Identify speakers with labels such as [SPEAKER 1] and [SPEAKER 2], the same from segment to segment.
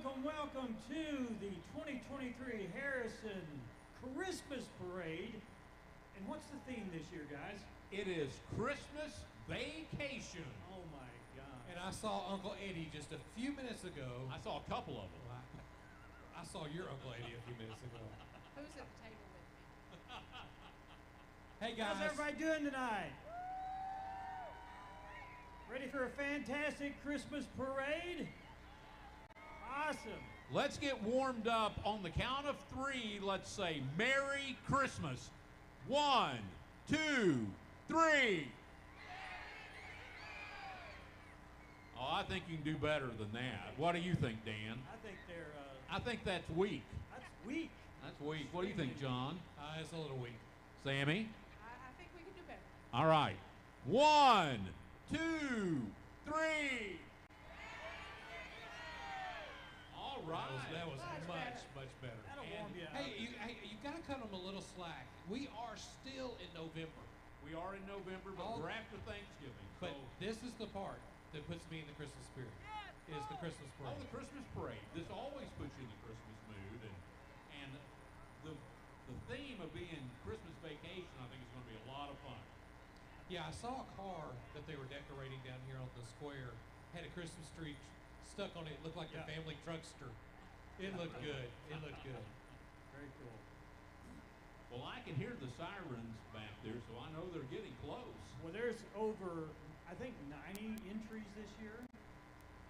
[SPEAKER 1] welcome to the 2023 Harrison Christmas Parade. And what's the theme this year, guys?
[SPEAKER 2] It is Christmas Vacation.
[SPEAKER 1] Oh my God.
[SPEAKER 3] And I saw Uncle Eddie just a few minutes ago.
[SPEAKER 2] I saw a couple of them.
[SPEAKER 3] I saw your Uncle Eddie a few minutes ago.
[SPEAKER 4] Who's at the table with me?
[SPEAKER 3] Hey guys.
[SPEAKER 1] How's everybody doing tonight? Ready for a fantastic Christmas parade? Awesome.
[SPEAKER 2] Let's get warmed up on the count of three. Let's say Merry Christmas. 1, 2, 3. Oh, I think you can do better than that. What do you think, Dan?
[SPEAKER 1] I think
[SPEAKER 2] that's weak.
[SPEAKER 1] That's weak.
[SPEAKER 2] That's weak. What do you think, John?
[SPEAKER 3] It's a little weak.
[SPEAKER 2] Sammy?
[SPEAKER 4] I think we can do better.
[SPEAKER 2] All right. 1, 2, 3. All right.
[SPEAKER 3] That was much better.
[SPEAKER 1] That'll warm you up.
[SPEAKER 3] Hey, you got to cut them a little slack. We are still in November.
[SPEAKER 2] We are in November, but we're after Thanksgiving.
[SPEAKER 3] But this is the part that puts me in the Christmas spirit. Is the Christmas parade.
[SPEAKER 2] Oh, the Christmas parade. This always puts you in the Christmas mood, and the theme of being Christmas vacation, I think, is going to be a lot of fun.
[SPEAKER 3] Yeah, I saw a car that they were decorating down here on the square. Had a Christmas tree stuck on it. It looked like a family truckster. It looked good. It looked good.
[SPEAKER 1] Very cool.
[SPEAKER 2] Well, I can hear the sirens back there, so I know they're getting close.
[SPEAKER 1] Well, there's over, I think, 90 entries this year.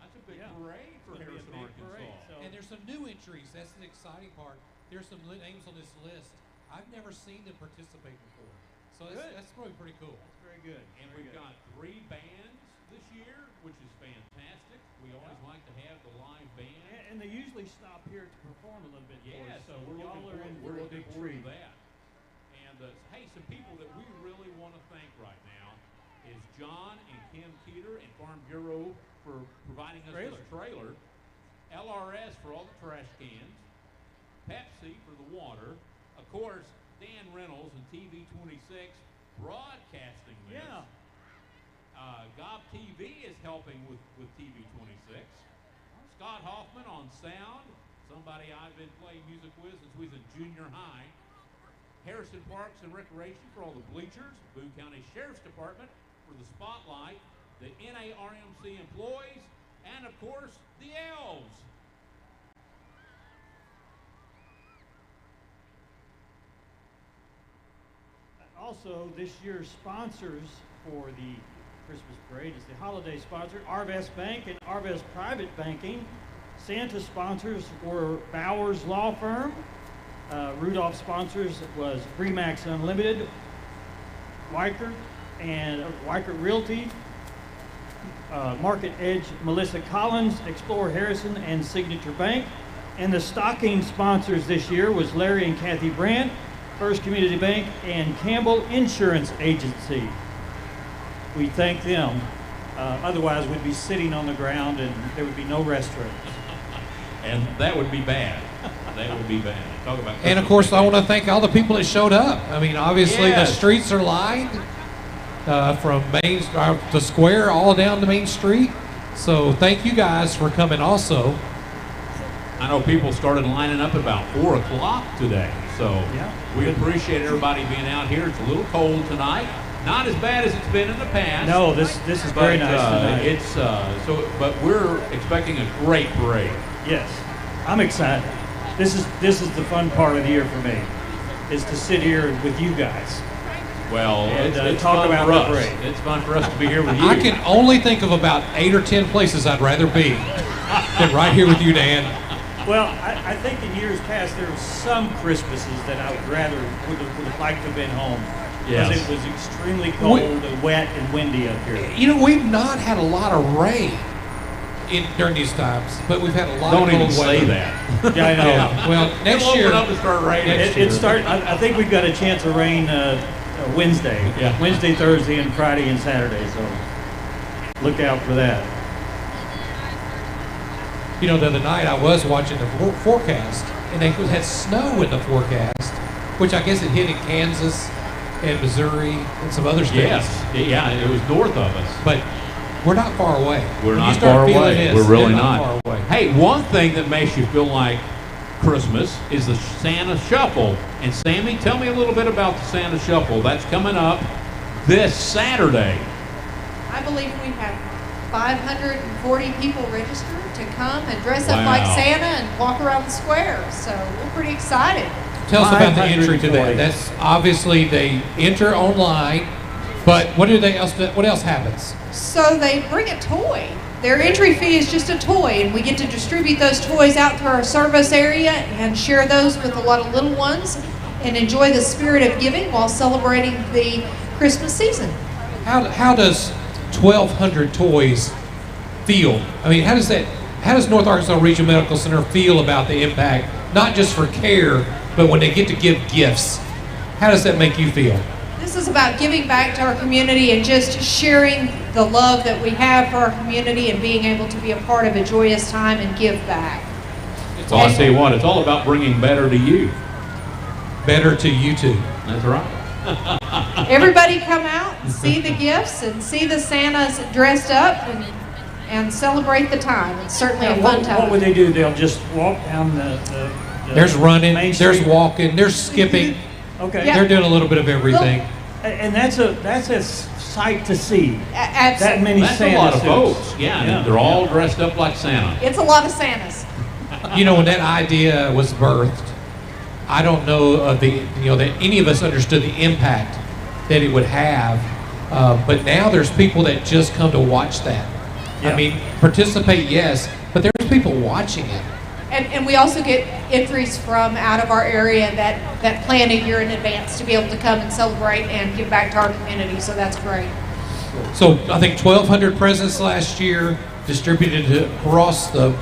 [SPEAKER 2] That's a big parade for Harrison, Arkansas.
[SPEAKER 3] And there's some new entries. That's the exciting part. There's some names on this list. I've never seen them participate before. So that's probably pretty cool.
[SPEAKER 1] That's very good.
[SPEAKER 2] And we've got 3 bands this year, which is fantastic. We always like to have the live band.
[SPEAKER 1] And they usually stop here to perform a little bit for us. So
[SPEAKER 2] we're
[SPEAKER 1] y'all are in for
[SPEAKER 2] we're
[SPEAKER 1] a
[SPEAKER 2] looking
[SPEAKER 1] big
[SPEAKER 2] forward
[SPEAKER 1] treat.
[SPEAKER 2] to that. And hey, some people that we really want to thank right now is John and Kim Keeter and Farm Bureau for providing us this trailer, LRS for all the trash cans, Pepsi for the water, of course, Dan Reynolds and TV26 broadcasting this.
[SPEAKER 1] Yeah.
[SPEAKER 2] Gob TV is helping with TV26. Scott Hoffman on sound, somebody I've been playing music with since we was in junior high. Harrison Parks and Recreation for all the bleachers, Boone County Sheriff's Department for the spotlight, the NARMC employees, and of course, the elves.
[SPEAKER 1] Also, this year's sponsors for the Christmas parade is the holiday sponsor, Arvest Bank and Arvest Private Banking. Santa sponsors were Bowers Law Firm. Rudolph sponsors was Remax Unlimited, Weicker and Weicker Realty, Market Edge, Melissa Collins, Explore Harrison, and Signature Bank. And the stocking sponsors this year was Larry and Kathy Brandt, First Community Bank, and Campbell Insurance Agency. We thank them. Otherwise, we'd be sitting on the ground and there would be no restrooms.
[SPEAKER 2] And that would be bad. That would be bad. Talk about.
[SPEAKER 3] And of course, I want to thank all the people that showed up. I mean, obviously, the streets are lined from Main the square all down to Main Street. So thank you guys for coming also.
[SPEAKER 2] I know people started lining up at about 4 o'clock today. So we appreciate everybody being out here. It's a little cold tonight. Not as bad as it's been in the past.
[SPEAKER 1] No, this is very nice tonight.
[SPEAKER 2] It's but we're expecting a great parade.
[SPEAKER 1] Yes, I'm excited. This is the fun part of the year for me, is to sit here with you guys.
[SPEAKER 2] Well,
[SPEAKER 1] and
[SPEAKER 2] it's
[SPEAKER 1] talk
[SPEAKER 2] fun
[SPEAKER 1] about
[SPEAKER 2] for
[SPEAKER 1] the
[SPEAKER 2] us.
[SPEAKER 1] parade.
[SPEAKER 2] It's fun for us to be here with you.
[SPEAKER 3] I can only think of about 8 or 10 places I'd rather be than right here with you, Dan.
[SPEAKER 1] Well, I think in years past there were some Christmases that I would have liked to have been home.
[SPEAKER 2] Yes.
[SPEAKER 1] Because it was extremely cold and wet and windy up here.
[SPEAKER 3] You know, we've not had a lot of rain during these times, but we've had a lot of cold weather.
[SPEAKER 2] Don't even say that.
[SPEAKER 1] Yeah, I know.
[SPEAKER 3] Yeah. Well, next year
[SPEAKER 2] open up and start raining.
[SPEAKER 1] I think we've got a chance of rain Wednesday.
[SPEAKER 2] Yeah.
[SPEAKER 1] Wednesday, Thursday, and Friday and Saturday. So look out for that.
[SPEAKER 3] You know, the other night I was watching the forecast, and they had snow in the forecast, which I guess it hit in Kansas and Missouri and some other states.
[SPEAKER 2] Yes, yeah, it was north of us.
[SPEAKER 3] But we're not far away.
[SPEAKER 2] We're not far away. We're really not.
[SPEAKER 3] Far away.
[SPEAKER 2] Hey, one thing that makes you feel like Christmas is the Santa Shuffle. And Sammy, tell me a little bit about the Santa Shuffle. That's coming up this Saturday.
[SPEAKER 4] I believe we have 540 people registered to come and dress up like Santa and walk around the square. So we're pretty excited.
[SPEAKER 3] Tell us about the entry to that. That's obviously they enter online, but what else happens?
[SPEAKER 4] So they bring a toy. Their entry fee is just a toy, and we get to distribute those toys out to our service area and share those with a lot of little ones and enjoy the spirit of giving while celebrating the Christmas season.
[SPEAKER 3] How does 1,200 toys feel? I mean, how does North Arkansas Regional Medical Center feel about the impact, not just for care, but when they get to give gifts? How does that make you feel?
[SPEAKER 4] This is about giving back to our community and just sharing the love that we have for our community and being able to be a part of a joyous time and give back.
[SPEAKER 2] Well, I'll tell you what, it's all about bringing better to you.
[SPEAKER 3] Better to you too.
[SPEAKER 2] That's right.
[SPEAKER 4] Everybody come out and see the gifts and see the Santas dressed up and celebrate the time. It's certainly a fun time.
[SPEAKER 1] What would they do? They'll just walk down the
[SPEAKER 3] There's running,
[SPEAKER 1] Main
[SPEAKER 3] there's
[SPEAKER 1] Street.
[SPEAKER 3] walking, there's skipping.
[SPEAKER 1] Okay.
[SPEAKER 3] They're doing a little bit of everything.
[SPEAKER 1] And that's a sight to see.
[SPEAKER 4] Absolutely.
[SPEAKER 1] That many
[SPEAKER 2] That's
[SPEAKER 1] Santa
[SPEAKER 2] a lot of
[SPEAKER 1] suits.
[SPEAKER 2] folks. Yeah, they're all dressed up like Santa.
[SPEAKER 4] It's a lot of Santas.
[SPEAKER 3] You know, when that idea was birthed, I don't know that any of us understood the impact that it would have. But now there's people that just come to watch that.
[SPEAKER 1] Yeah.
[SPEAKER 3] I mean, participate, yes, but there's people watching it.
[SPEAKER 4] And we also get entries from out of our area that plan a year in advance to be able to come and celebrate and give back to our community. So that's great.
[SPEAKER 3] So I think 1,200 presents last year distributed across to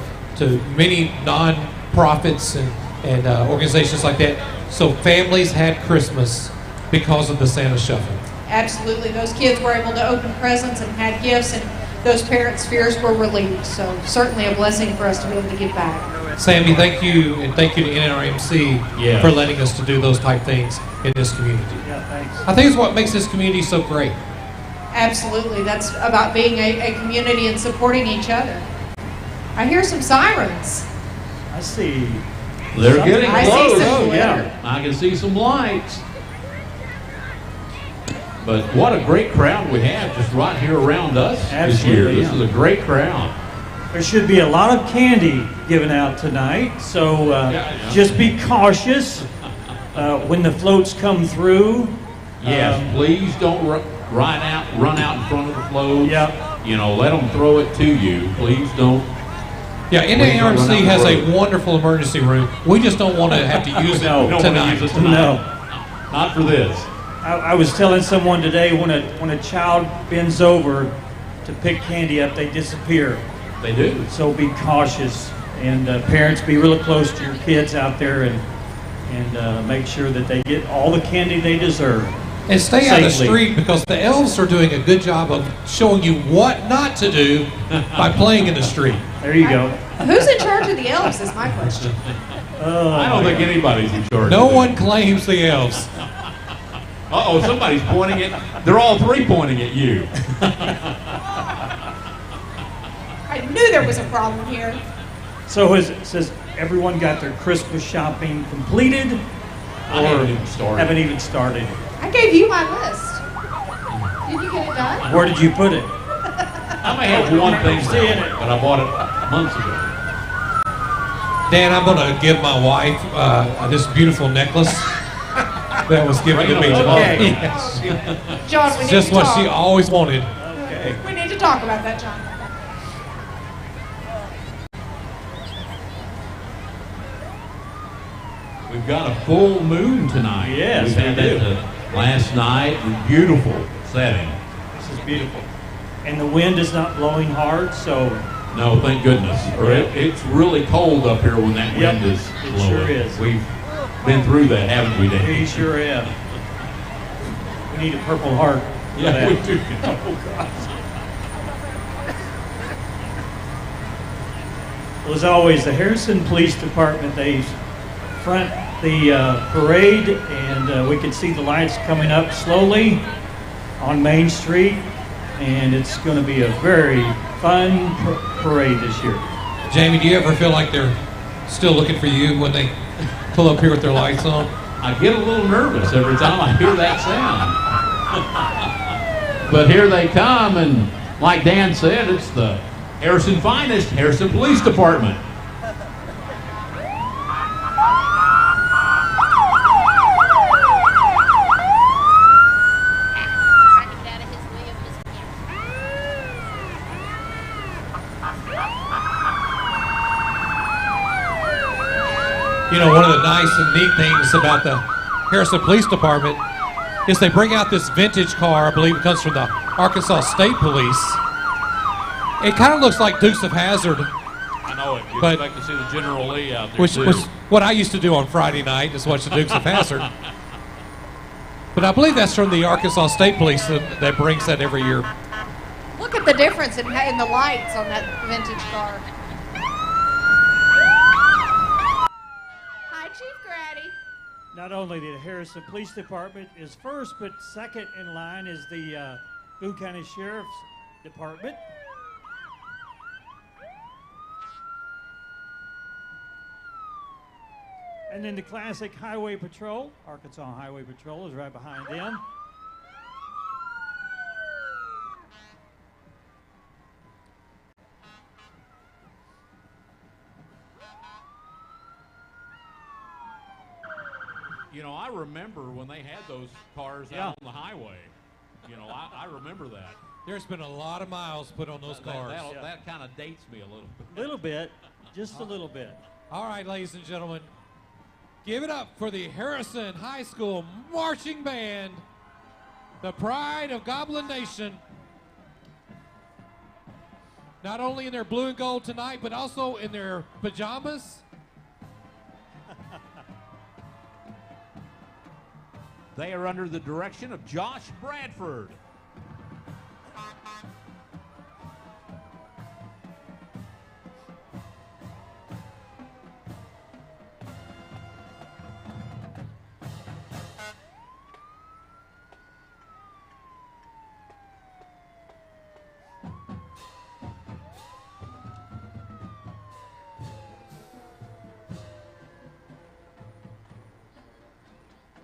[SPEAKER 3] many non-profits and organizations like that. So families had Christmas because of the Santa Shuffle.
[SPEAKER 4] Absolutely. Those kids were able to open presents and had gifts, and those parents' fears were relieved. So certainly a blessing for us to be able to give back.
[SPEAKER 3] Sammy, thank you, and thank you to NRMC for letting us to do those type things in this community.
[SPEAKER 1] Yeah, thanks.
[SPEAKER 3] I think it's what makes this community so great.
[SPEAKER 4] Absolutely. That's about being a community and supporting each other. I hear some sirens.
[SPEAKER 1] I see.
[SPEAKER 2] They're getting
[SPEAKER 4] I see
[SPEAKER 2] close.
[SPEAKER 4] some
[SPEAKER 1] yeah.
[SPEAKER 2] I can see some lights. But what a great crowd we have just right here around us this year.
[SPEAKER 1] Absolutely,
[SPEAKER 2] This is a great crowd.
[SPEAKER 1] There should be a lot of candy given out tonight, so just be cautious when the floats come through.
[SPEAKER 2] Yes, please don't run out in front of the floats.
[SPEAKER 1] Yeah.
[SPEAKER 2] You know, let them throw it to you. Please don't.
[SPEAKER 3] Yeah, NRMC has a wonderful emergency room. We just don't want to have to use it
[SPEAKER 1] No.
[SPEAKER 2] We don't want to
[SPEAKER 3] tonight.
[SPEAKER 2] use it tonight.
[SPEAKER 1] No.
[SPEAKER 2] Not for this.
[SPEAKER 1] I was telling someone today when a child bends over to pick candy up, they disappear.
[SPEAKER 2] They do.
[SPEAKER 1] So be cautious, and parents, be really close to your kids out there and make sure that they get all the candy they deserve.
[SPEAKER 3] And stay out of the
[SPEAKER 1] Safely.
[SPEAKER 3] street because the elves are doing a good job of showing you what not to do by playing in the street.
[SPEAKER 1] There you go.
[SPEAKER 4] Who's in charge of the elves is my question.
[SPEAKER 2] I don't think anybody's in charge.
[SPEAKER 3] No
[SPEAKER 2] of
[SPEAKER 3] one claims the elves.
[SPEAKER 2] Uh-oh, somebody's pointing it. They're all three pointing at you.
[SPEAKER 4] I knew there was a problem here.
[SPEAKER 1] So says everyone got their Christmas shopping completed?
[SPEAKER 2] I haven't even started.
[SPEAKER 1] Haven't even started.
[SPEAKER 4] I gave you my list. Did you get it done?
[SPEAKER 1] Where did you put it?
[SPEAKER 2] I may have one thing
[SPEAKER 1] Seeing it.
[SPEAKER 2] but I bought it months ago.
[SPEAKER 3] Dan, I'm going to give my wife this beautiful necklace that was given to me.
[SPEAKER 1] Okay.
[SPEAKER 3] Yes.
[SPEAKER 4] John, we
[SPEAKER 3] It's
[SPEAKER 4] need
[SPEAKER 3] just
[SPEAKER 4] to
[SPEAKER 3] what
[SPEAKER 4] talk.
[SPEAKER 3] she always wanted.
[SPEAKER 1] Okay.
[SPEAKER 4] We need to talk about that, John.
[SPEAKER 2] We've got a full moon tonight.
[SPEAKER 1] Yes,
[SPEAKER 2] We've had
[SPEAKER 1] we do.
[SPEAKER 2] that last night. Beautiful setting.
[SPEAKER 1] This is beautiful. And the wind is not blowing hard, so
[SPEAKER 2] No, thank goodness. Or it's really cold up here when that
[SPEAKER 1] Yep,
[SPEAKER 2] wind is
[SPEAKER 1] it
[SPEAKER 2] blowing.
[SPEAKER 1] sure is.
[SPEAKER 2] We've been through that, haven't we,
[SPEAKER 1] we
[SPEAKER 2] Dan?
[SPEAKER 1] sure have. We need a Purple Heart. for
[SPEAKER 2] Yeah,
[SPEAKER 1] that.
[SPEAKER 2] we do.
[SPEAKER 1] Oh, God. Well, as always, the Harrison Police Department, they front the parade, and we can see the lights coming up slowly on Main Street, and it's going to be a very fun parade this year.
[SPEAKER 3] Jamie, do you ever feel like they're still looking for you when they pull up here with their lights on?
[SPEAKER 2] I get a little nervous every time I hear that sound. But here they come, and like Dan said, it's the Harrison finest, Harrison Police Department.
[SPEAKER 3] You know, one of the nice and neat things about the Harrison Police Department is they bring out this vintage car. I believe it comes from the Arkansas State Police. It kind of looks like Dukes of Hazzard.
[SPEAKER 2] I know it. You
[SPEAKER 3] But-
[SPEAKER 2] expect to see the General Lee out there,
[SPEAKER 3] Which
[SPEAKER 2] too.
[SPEAKER 3] was what I used to do on Friday night, is watch the Dukes of Hazzard. But I believe that's from the Arkansas State Police that brings that every year.
[SPEAKER 4] Look at the difference in the lights on that vintage car. Hi, Chief Grady.
[SPEAKER 1] Not only the Harrison Police Department is first, but second in line is the Boone County Sheriff's Department. And then the classic Highway Patrol, Arkansas Highway Patrol, is right behind them.
[SPEAKER 2] You know, I remember when they had those cars
[SPEAKER 1] Yeah.
[SPEAKER 2] out on the highway. You know, I remember that.
[SPEAKER 3] There's been a lot of miles put on those cars.
[SPEAKER 2] That kind of dates me a little bit.
[SPEAKER 1] Little bit, just a little bit.
[SPEAKER 3] All right, ladies and gentlemen, give it up for the Harrison High School Marching Band, the pride of Goblin Nation. Not only in their blue and gold tonight, but also in their pajamas.
[SPEAKER 2] They are under the direction of Josh Bradford.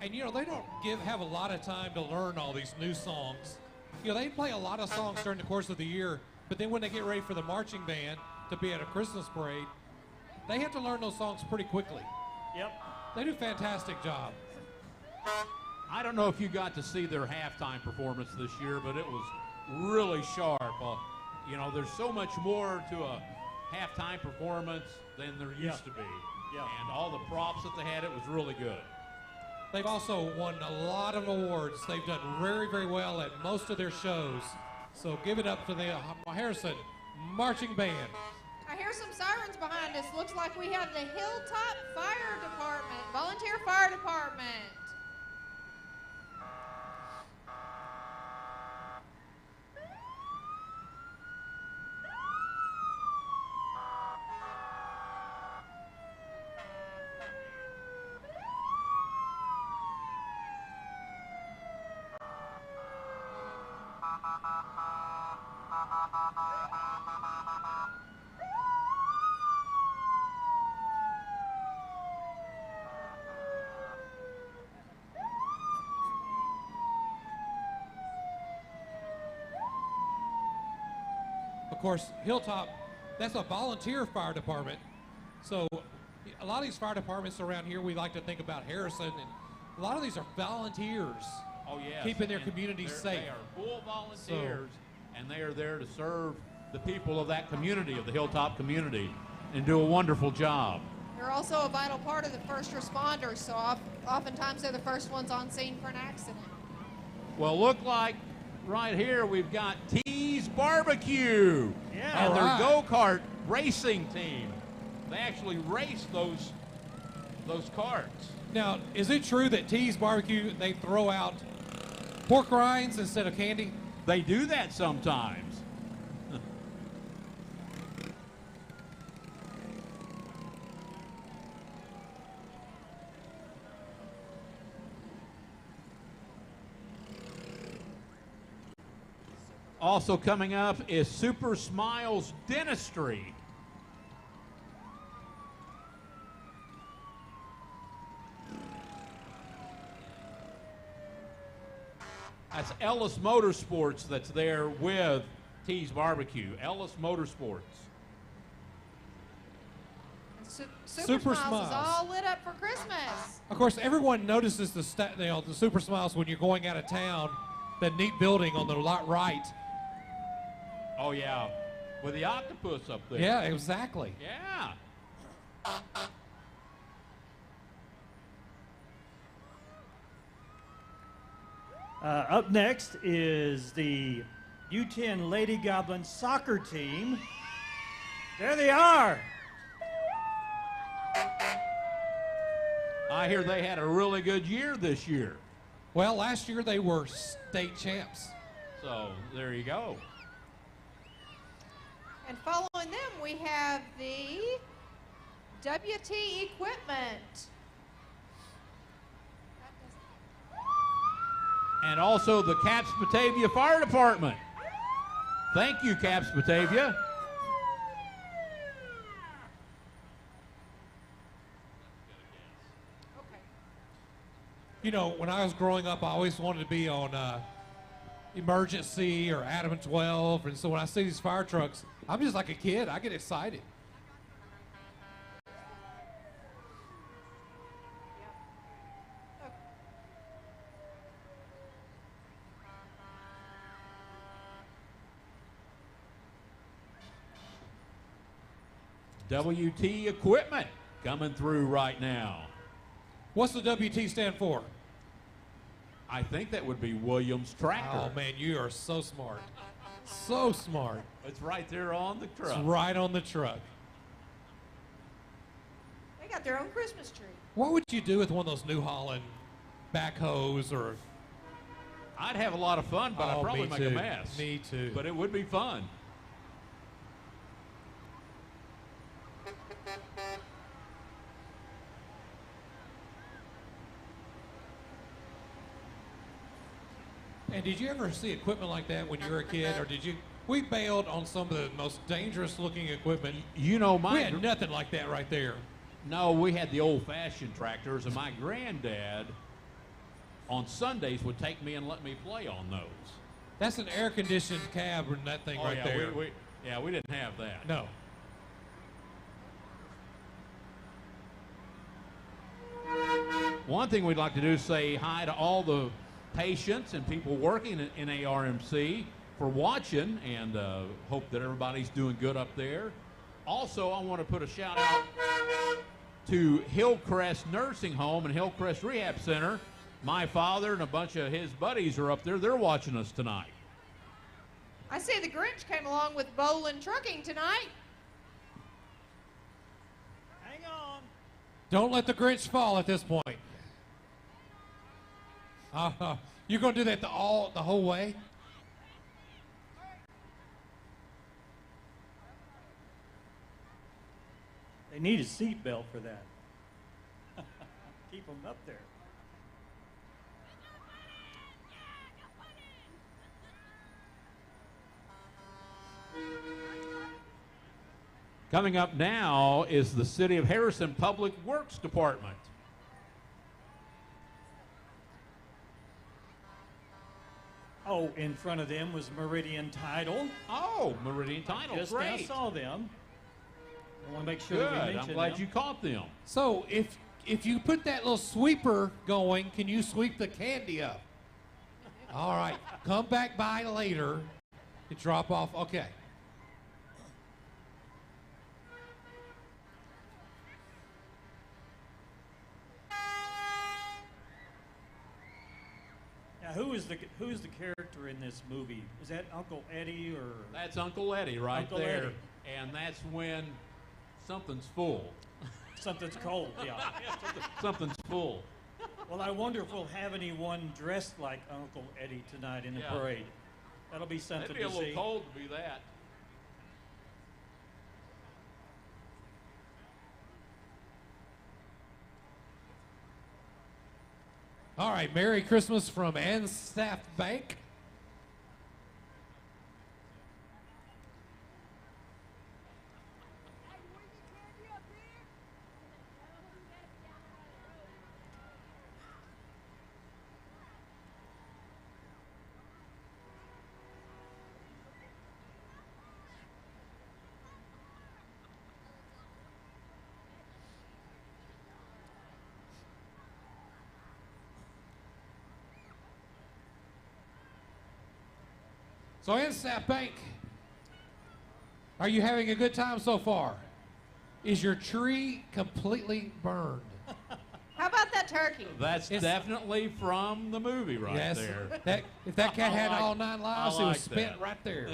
[SPEAKER 3] And you know, they don't have a lot of time to learn all these new songs. You know, they play a lot of songs during the course of the year, but then when they get ready for the marching band to be at a Christmas parade, they have to learn those songs pretty quickly.
[SPEAKER 1] Yep.
[SPEAKER 3] They do a fantastic job.
[SPEAKER 2] I don't know if you got to see their halftime performance this year, but it was really sharp. You know, there's so much more to a halftime performance than there used to be.
[SPEAKER 1] Yeah.
[SPEAKER 2] And all the props that they had, it was really good.
[SPEAKER 3] They've also won a lot of awards. They've done very, very well at most of their shows. So give it up for the Harrison Marching Band.
[SPEAKER 4] I hear some sirens behind us. Looks like we have the Hilltop Fire Department, Volunteer Fire Department.
[SPEAKER 3] Of course, Hilltop, that's a volunteer fire department. So a lot of these fire departments around here, we like to think about Harrison, and a lot of these are volunteers.
[SPEAKER 2] Oh, yes.
[SPEAKER 3] Keeping their
[SPEAKER 2] And
[SPEAKER 3] communities safe.
[SPEAKER 2] They are full volunteers, and they are there to serve the people of that community, of the Hilltop community, and do a wonderful job.
[SPEAKER 4] They're also a vital part of the first responders, so oftentimes they're the first ones on scene for an accident.
[SPEAKER 2] Well, look like right here we've got T's Barbecue
[SPEAKER 1] Yeah.
[SPEAKER 2] and their
[SPEAKER 3] All right.
[SPEAKER 2] go-kart racing team. They actually race those carts.
[SPEAKER 3] Now, is it true that T's Barbecue, they throw out pork rinds instead of candy?
[SPEAKER 2] They do that sometimes. Also coming up is Super Smiles Dentistry. That's Ellis Motorsports that's there with T's Barbecue. Ellis Motorsports.
[SPEAKER 4] Super Smiles is all lit up for Christmas.
[SPEAKER 3] Of course, everyone notices the Super Smiles when you're going out of town. That neat building on the right.
[SPEAKER 2] Oh, yeah. With the octopus up there.
[SPEAKER 3] Yeah, exactly.
[SPEAKER 2] Yeah.
[SPEAKER 1] Up next is the U10 Lady Goblin soccer team. There they are.
[SPEAKER 2] I hear they had a really good year this year.
[SPEAKER 3] Well, last year they were state champs.
[SPEAKER 2] So there you go.
[SPEAKER 4] And following them, we have the WT Equipment.
[SPEAKER 2] And also the Caps Batavia Fire Department. Thank you, Caps Batavia.
[SPEAKER 3] You know, when I was growing up, I always wanted to be on Emergency or Adam and 12. And so when I see these fire trucks, I'm just like a kid. I get excited.
[SPEAKER 2] WT Equipment coming through right now.
[SPEAKER 3] What's the WT stand for?
[SPEAKER 2] I think that would be Williams Tractor.
[SPEAKER 3] Oh, man, you are so smart. So smart.
[SPEAKER 2] It's right there on the truck.
[SPEAKER 3] It's right on the truck.
[SPEAKER 4] They got their own Christmas tree.
[SPEAKER 3] What would you do with one of those New Holland backhoes or...
[SPEAKER 2] I'd have a lot of fun, but I'd probably make a mess.
[SPEAKER 3] Me too.
[SPEAKER 2] But it would be fun.
[SPEAKER 3] And did you ever see equipment like that when you were a kid, or did you? We bailed on some of the most dangerous-looking equipment.
[SPEAKER 2] You know,
[SPEAKER 3] we had nothing like that right there.
[SPEAKER 2] No, we had the old-fashioned tractors, and my granddad, on Sundays, would take me and let me play on those.
[SPEAKER 3] That's an air-conditioned cab and that thing right there.
[SPEAKER 2] We didn't have that.
[SPEAKER 3] No.
[SPEAKER 2] One thing we'd like to do is say hi to all the patients and people working in ARMC for watching, and hope that everybody's doing good up there. Also, I want to put a shout out to Hillcrest Nursing Home and Hillcrest Rehab Center. My father and a bunch of his buddies are up there. They're watching us tonight.
[SPEAKER 4] I see the Grinch came along with Bolin Trucking tonight.
[SPEAKER 1] Hang on.
[SPEAKER 3] Don't let the Grinch fall at this point. You're going to do that the whole way?
[SPEAKER 1] They need a seatbelt for that. Keep them up there.
[SPEAKER 2] Coming up now is the City of Harrison Public Works Department.
[SPEAKER 1] Oh, in front of them was Meridian Title.
[SPEAKER 2] Oh, Meridian Title,
[SPEAKER 1] Just
[SPEAKER 2] great.
[SPEAKER 1] now saw them. I want to make sure
[SPEAKER 2] Good,
[SPEAKER 1] that we mention
[SPEAKER 2] I'm glad
[SPEAKER 1] them.
[SPEAKER 2] you caught them.
[SPEAKER 3] So if you put that little sweeper going, can you sweep the candy up? All right, come back by later to drop off. Okay.
[SPEAKER 1] Now, who's the character in this movie? Is that Uncle Eddie or?
[SPEAKER 2] That's Uncle Eddie right
[SPEAKER 1] Uncle
[SPEAKER 2] there.
[SPEAKER 1] Eddie.
[SPEAKER 2] And that's when something's full.
[SPEAKER 1] Something's cold, yeah.
[SPEAKER 2] Something's full.
[SPEAKER 1] Well, I wonder if we'll have anyone dressed like Uncle Eddie tonight in the parade. That'll be something to see.
[SPEAKER 2] It'd be a little cold to be that.
[SPEAKER 3] All right, Merry Christmas from Anstaff Bank. So in Snap Bank, are you having a good time so far? Is your tree completely burned?
[SPEAKER 4] How about that turkey?
[SPEAKER 2] That's definitely from the movie right there.
[SPEAKER 3] If that cat had all 9 lives, it
[SPEAKER 2] like
[SPEAKER 3] was spent
[SPEAKER 2] that.
[SPEAKER 3] right there.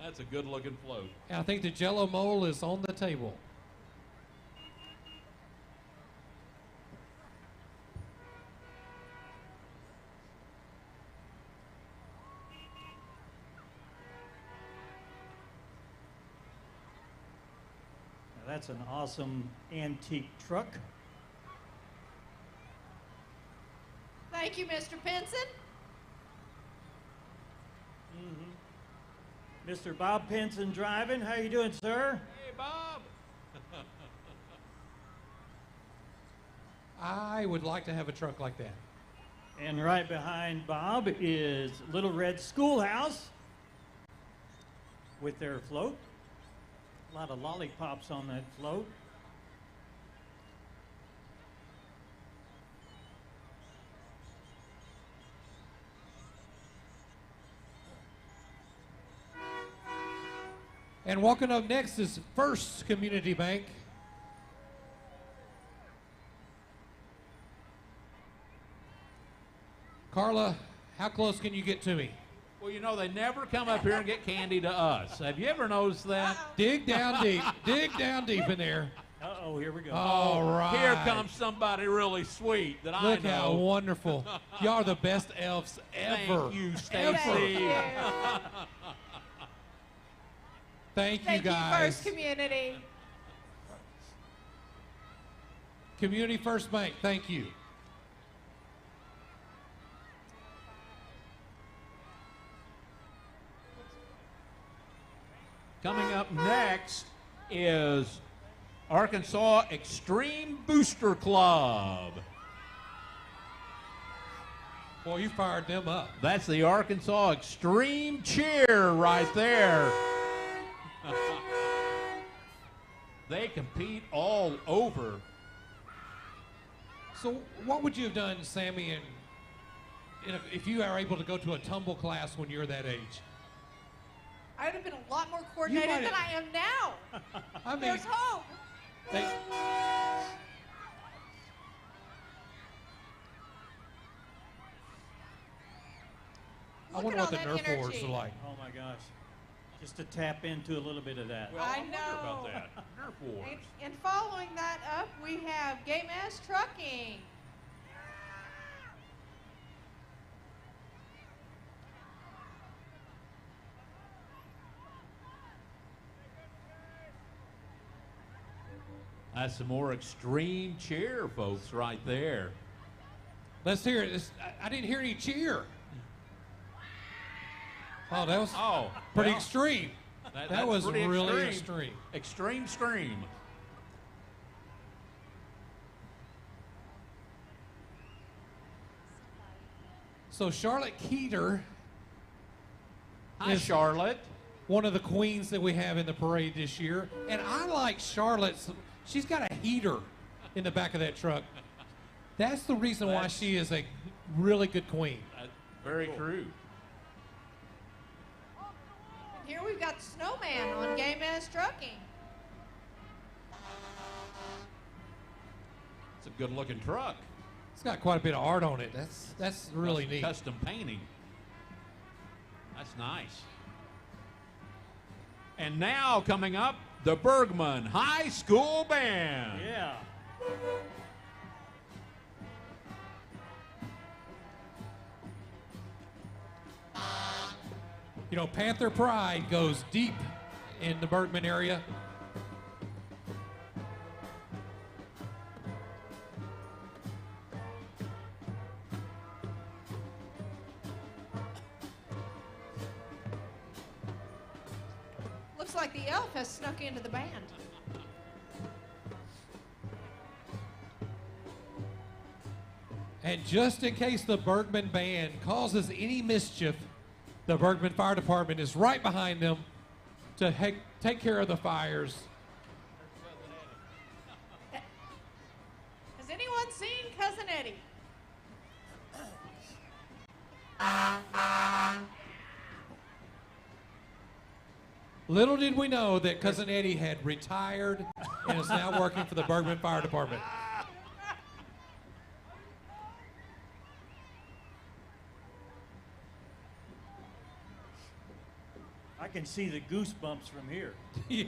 [SPEAKER 2] That's a good-looking float.
[SPEAKER 3] And I think the Jello mole is on the table.
[SPEAKER 1] Now, that's an awesome antique truck.
[SPEAKER 4] Thank you, Mr. Pinson.
[SPEAKER 1] Mr. Bob Pinson driving. How you doing, sir?
[SPEAKER 2] Hey, Bob.
[SPEAKER 3] I would like to have a truck like that.
[SPEAKER 1] And right behind Bob is Little Red Schoolhouse with their float. A lot of lollipops on that float.
[SPEAKER 3] And walking up next is First Community Bank. Carla, how close can you get to me?
[SPEAKER 2] Well, you know, they never come up here and get candy to us. Have you ever noticed that?
[SPEAKER 3] Dig down deep. Dig down deep in there.
[SPEAKER 1] Uh-oh, here we go.
[SPEAKER 3] All right.
[SPEAKER 2] Here comes somebody really sweet that
[SPEAKER 3] Look
[SPEAKER 2] I know.
[SPEAKER 3] how wonderful. Y'all are the best elves ever.
[SPEAKER 2] Thank you,
[SPEAKER 3] Ever.
[SPEAKER 2] Stacy.
[SPEAKER 3] Thank you,
[SPEAKER 4] Thank you,
[SPEAKER 3] guys.
[SPEAKER 4] First Community.
[SPEAKER 3] Community First Bank, thank you.
[SPEAKER 2] Coming up next is Arkansas Extreme Booster Club.
[SPEAKER 3] Boy, you fired them up.
[SPEAKER 2] That's the Arkansas Extreme Cheer right there. They compete all over.
[SPEAKER 3] So what would you have done, Sammy, if you are able to go to a tumble class when you're that age?
[SPEAKER 4] I would have been a lot more coordinated
[SPEAKER 3] might
[SPEAKER 4] than I
[SPEAKER 3] have-
[SPEAKER 4] am now.
[SPEAKER 3] I mean,
[SPEAKER 4] There's hope.
[SPEAKER 3] they, I
[SPEAKER 4] Look
[SPEAKER 3] wonder
[SPEAKER 4] at
[SPEAKER 3] what the
[SPEAKER 4] all that
[SPEAKER 3] Nerf wars
[SPEAKER 4] energy.
[SPEAKER 3] are like.
[SPEAKER 1] Oh my gosh. Just to tap into a little bit of that.
[SPEAKER 2] Well,
[SPEAKER 4] I
[SPEAKER 2] wonder about
[SPEAKER 4] know.
[SPEAKER 2] that. Nerf Wars.
[SPEAKER 4] And following that up, we have Game S Trucking.
[SPEAKER 2] That's some more extreme cheer, folks, right there.
[SPEAKER 3] Let's hear it. I didn't hear any cheer. Oh, that was pretty
[SPEAKER 2] well,
[SPEAKER 3] extreme.
[SPEAKER 2] That
[SPEAKER 3] That was
[SPEAKER 2] pretty
[SPEAKER 3] really extreme.
[SPEAKER 2] Extreme scream.
[SPEAKER 3] So Charlotte Keeter
[SPEAKER 2] Hi,
[SPEAKER 3] is
[SPEAKER 2] Charlotte.
[SPEAKER 3] one of the queens that we have in the parade this year. And I like Charlotte's. She's got a heater in the back of that truck. That's the reason why she is a really good queen.
[SPEAKER 2] Very true.
[SPEAKER 4] And here we've got Snowman on Game S Trucking.
[SPEAKER 2] It's a good-looking truck.
[SPEAKER 3] It's got quite a bit of art on it. That's really neat.
[SPEAKER 2] Custom painting. That's nice. And now coming up, the Bergman High School Band.
[SPEAKER 1] Yeah.
[SPEAKER 3] You know, Panther Pride goes deep in the Bergman area.
[SPEAKER 4] Looks like the elf has snuck into the band.
[SPEAKER 3] And just in case the Bergman band causes any mischief, the Bergman Fire Department is right behind them to take care of the fires.
[SPEAKER 4] Has anyone seen Cousin Eddie?
[SPEAKER 3] Little did we know that Cousin Eddie had retired and is now working for the Bergman Fire Department.
[SPEAKER 1] I can see the goosebumps from here.
[SPEAKER 3] Yeah.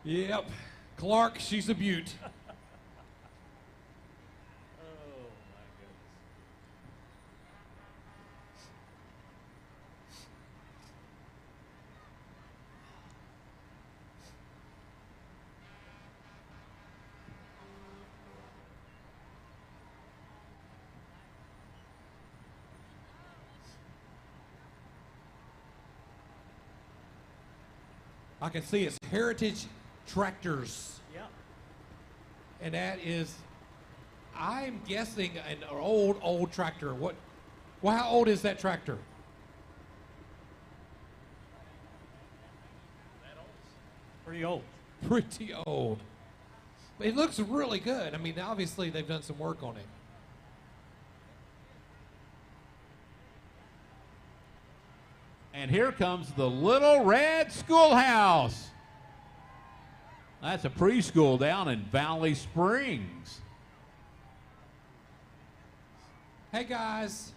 [SPEAKER 3] Yep. Clark, she's a beaut.
[SPEAKER 1] Oh, my goodness.
[SPEAKER 3] I can see it's Heritage Tractors.
[SPEAKER 1] Yeah.
[SPEAKER 3] And that is, I'm guessing, an old tractor. Well, how old is that tractor?
[SPEAKER 1] Pretty old.
[SPEAKER 3] Pretty old. It looks really good. I mean, obviously they've done some work on it.
[SPEAKER 2] And here comes the Little Red Schoolhouse. That's a preschool down in Valley Springs.
[SPEAKER 3] Hey, guys.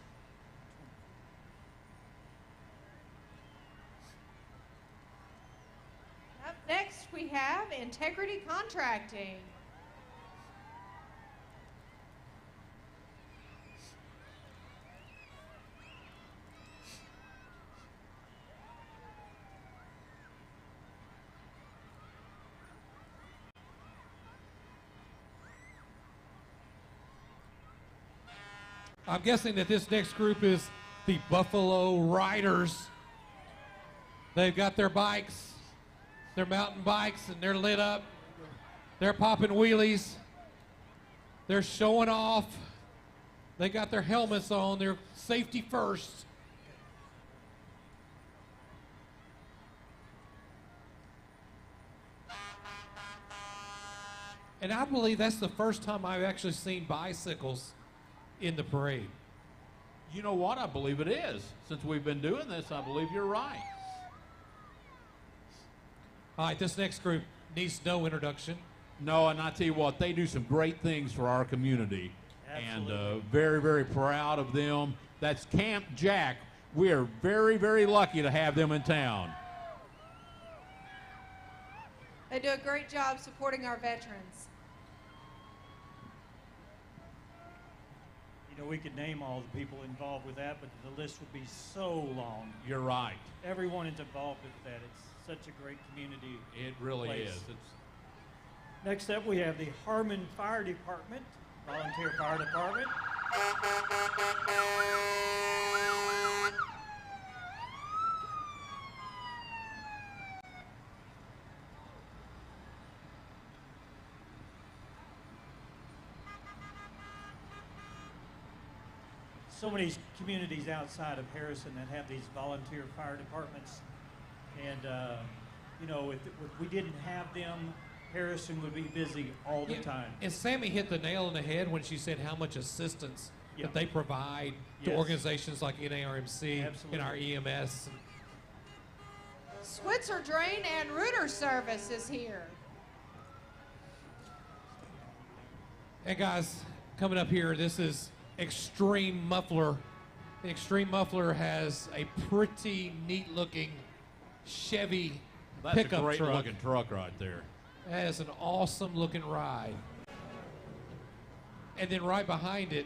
[SPEAKER 4] Up next, we have Integrity Contracting.
[SPEAKER 3] I'm guessing that this next group is the Buffalo Riders. They've got their bikes, their mountain bikes, and they're lit up. They're popping wheelies. They're showing off. They got their helmets on. They're safety first. And I believe that's the first time I've actually seen bicycles in the parade.
[SPEAKER 2] You know what? I believe it is. Since we've been doing this, I believe you're right.
[SPEAKER 3] All right, this next group needs no introduction.
[SPEAKER 2] No, and I tell you what, they do some great things for our community.
[SPEAKER 1] Absolutely.
[SPEAKER 2] And very, very proud of them. That's Camp Jack. We are very, very lucky to have them in town.
[SPEAKER 4] They do a great job supporting our veterans.
[SPEAKER 1] You know, we could name all the people involved with that, but the list would be so long.
[SPEAKER 2] You're right.
[SPEAKER 1] Everyone is involved with that. It's such a great community.
[SPEAKER 2] It really
[SPEAKER 1] place.
[SPEAKER 2] is.
[SPEAKER 1] Next up, we have the Harmon Fire Department, Volunteer Fire Department. So many communities outside of Harrison that have these volunteer fire departments. And, you know, if we didn't have them, Harrison would be busy all the time.
[SPEAKER 3] And Sammy hit the nail on the head when she said how much assistance
[SPEAKER 1] Yeah.
[SPEAKER 3] that they provide to
[SPEAKER 1] Yes.
[SPEAKER 3] organizations like NARMC
[SPEAKER 1] Absolutely.
[SPEAKER 3] and our EMS.
[SPEAKER 4] Switzer Drain and Ritter Service is here.
[SPEAKER 3] And guys, coming up here, this is Extreme Muffler. The Extreme Muffler has a pretty neat looking Chevy
[SPEAKER 2] That's
[SPEAKER 3] pickup
[SPEAKER 2] a great
[SPEAKER 3] truck.
[SPEAKER 2] looking truck right there.
[SPEAKER 3] That is an awesome looking ride. And then right behind it,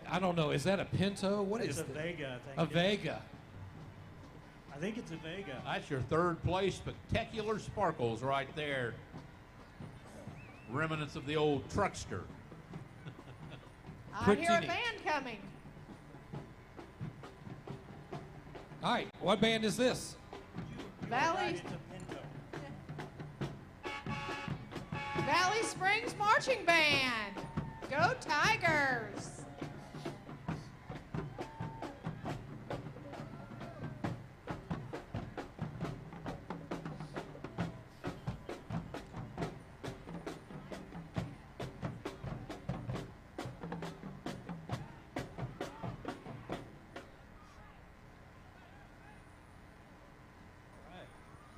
[SPEAKER 3] I don't know, is that a Pinto? What is
[SPEAKER 1] It's a
[SPEAKER 3] that?
[SPEAKER 1] Vega, I think.
[SPEAKER 3] A Vega.
[SPEAKER 1] I think it's a Vega.
[SPEAKER 2] That's your third place spectacular sparkles right there. Remnants of the old truckster.
[SPEAKER 4] I
[SPEAKER 3] Pretty
[SPEAKER 4] hear a
[SPEAKER 3] neat.
[SPEAKER 4] band coming.
[SPEAKER 3] All right, what band is this?
[SPEAKER 4] Valley,
[SPEAKER 1] It's a Pinto.
[SPEAKER 4] Valley Springs Marching Band. Go Tigers.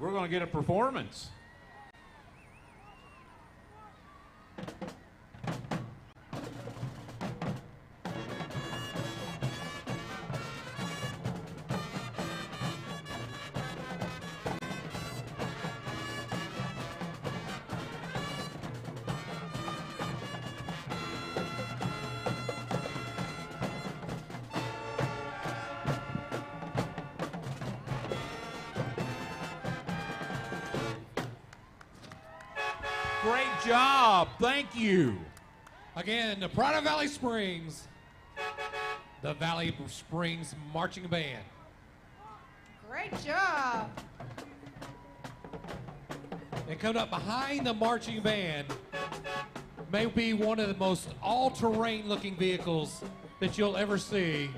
[SPEAKER 2] we're going to get a performance. Great job. Thank you.
[SPEAKER 3] Again, the Pride of Valley Springs, the Valley Springs Marching Band.
[SPEAKER 4] Great job.
[SPEAKER 3] And coming up behind the marching band may be one of the most all-terrain looking vehicles that you'll ever see.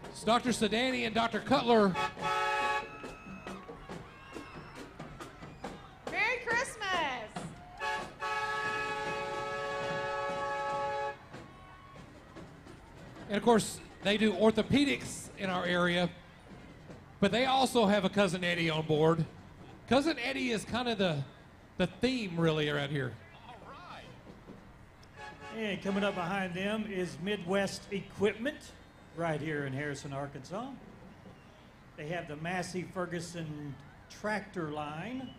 [SPEAKER 3] It's Dr. Sedani and Dr. Cutler.
[SPEAKER 4] Merry Christmas.
[SPEAKER 3] And of course, they do orthopedics in our area, but they also have a Cousin Eddie on board. Cousin Eddie is kind of the theme really around here.
[SPEAKER 1] And coming up behind them is Midwest Equipment right here in Harrison, Arkansas. They have the Massey Ferguson tractor line.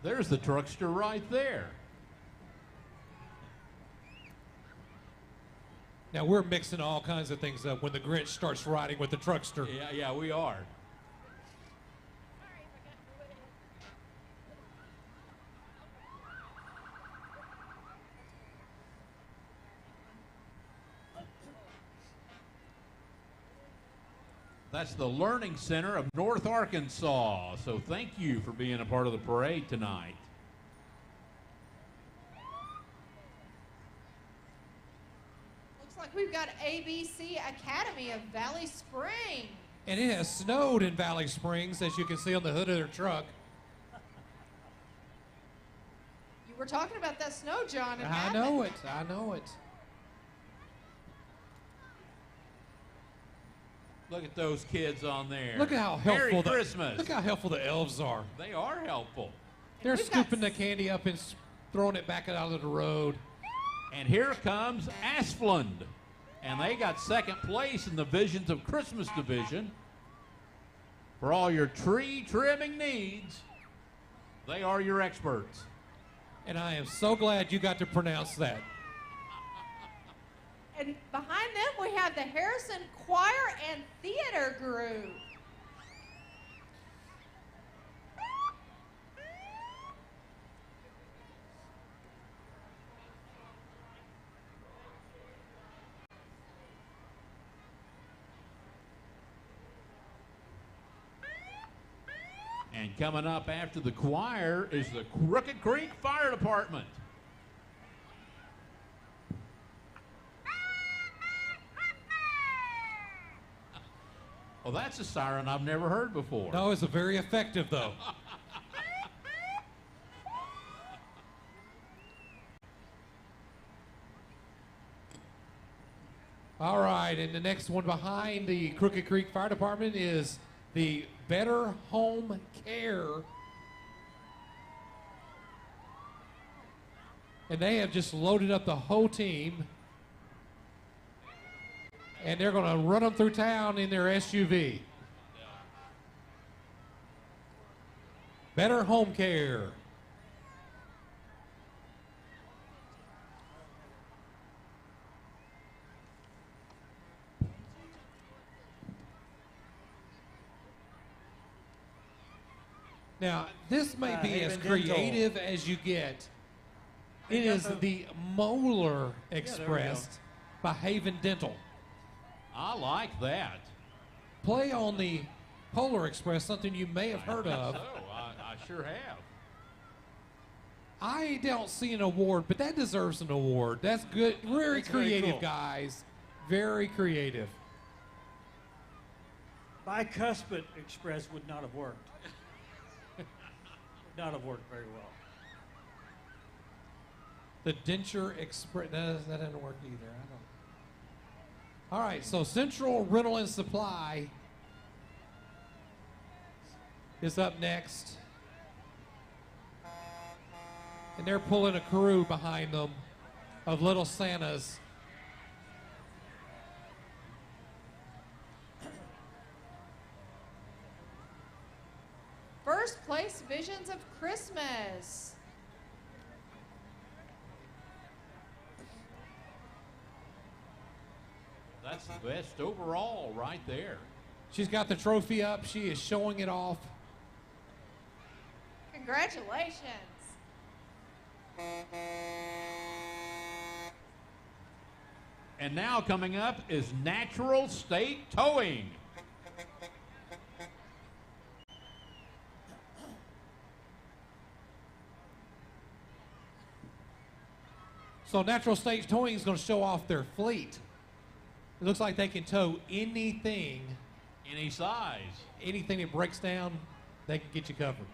[SPEAKER 2] There's the truckster right there.
[SPEAKER 3] Now we're mixing all kinds of things up when the Grinch starts riding with the truckster.
[SPEAKER 2] Yeah, we are. That's the Learning Center of North Arkansas. So thank you for being a part of the parade tonight.
[SPEAKER 4] Looks like we've got ABC Academy of Valley Springs.
[SPEAKER 3] And it has snowed in Valley Springs, as you can see on the hood of their truck.
[SPEAKER 4] You were talking about that snow, John.
[SPEAKER 3] I know it. I know it.
[SPEAKER 2] Look at those kids on there.
[SPEAKER 3] Look at how helpful
[SPEAKER 2] Merry Christmas.
[SPEAKER 3] Look how helpful the elves are.
[SPEAKER 2] They are helpful.
[SPEAKER 3] They're scooping the candy up and throwing it back out of the road.
[SPEAKER 2] And here comes Asplund. And they got second place in the Visions of Christmas division. For all your tree trimming needs, they are your experts.
[SPEAKER 3] And I am so glad you got to pronounce that.
[SPEAKER 4] And behind them, we have the Harrison Choir and Theater Group.
[SPEAKER 2] And coming up after the choir is the Crooked Creek Fire Department. Well, that's a siren I've never heard before.
[SPEAKER 3] No, it's very effective, though. All right, and the next one behind the Crooked Creek Fire Department is the Better Home Care. And they have just loaded up the whole team. And they're going to run them through town in their SUV. Better Home Care. Now, this may be as creative as you get. It is the Molar Express by Haven Dental.
[SPEAKER 2] I like that.
[SPEAKER 3] Play on the Polar Express, something you may have heard of.
[SPEAKER 2] I sure have.
[SPEAKER 3] I don't see an award, but that deserves an award. That's good. Very creative,
[SPEAKER 1] cool.
[SPEAKER 3] guys. Very creative.
[SPEAKER 1] Bicuspid Express would not have worked. not have worked very well.
[SPEAKER 3] The Denture Express, that doesn't work either. I don't. All right, so Central Rental and Supply is up next. And they're pulling a crew behind them of little Santas.
[SPEAKER 4] First place Visions of Christmas.
[SPEAKER 2] That's the best overall right there.
[SPEAKER 3] She's got the trophy up. She is showing it off.
[SPEAKER 4] Congratulations.
[SPEAKER 2] And now coming up is Natural State Towing.
[SPEAKER 3] So Natural State Towing is going to show off their fleet. It looks like they can tow anything.
[SPEAKER 2] Any size.
[SPEAKER 3] Anything that breaks down, they can get you covered.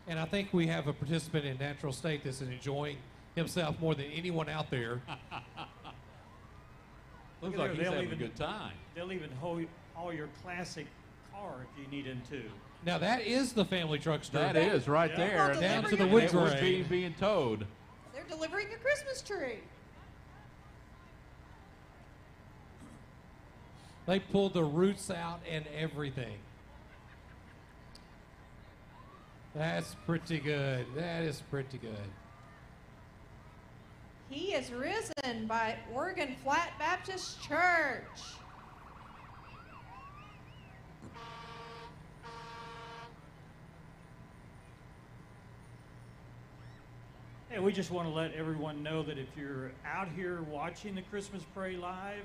[SPEAKER 3] And I think we have a participant in Natural State that's enjoying himself more than anyone out there.
[SPEAKER 2] Looks like he's having a good time.
[SPEAKER 1] They'll even haul your classic car if you need them to.
[SPEAKER 3] Now that is the family truckster.
[SPEAKER 2] That is right there.
[SPEAKER 4] Well,
[SPEAKER 3] down to the
[SPEAKER 2] And
[SPEAKER 3] wood
[SPEAKER 2] it was
[SPEAKER 3] grain.
[SPEAKER 2] being towed.
[SPEAKER 4] They're delivering a Christmas tree.
[SPEAKER 3] They pulled the roots out and everything. That's pretty good. That is pretty good.
[SPEAKER 4] He is risen by Oregon Flat Baptist Church.
[SPEAKER 1] Hey, we just want to let everyone know that if you're out here watching the Christmas Parade live,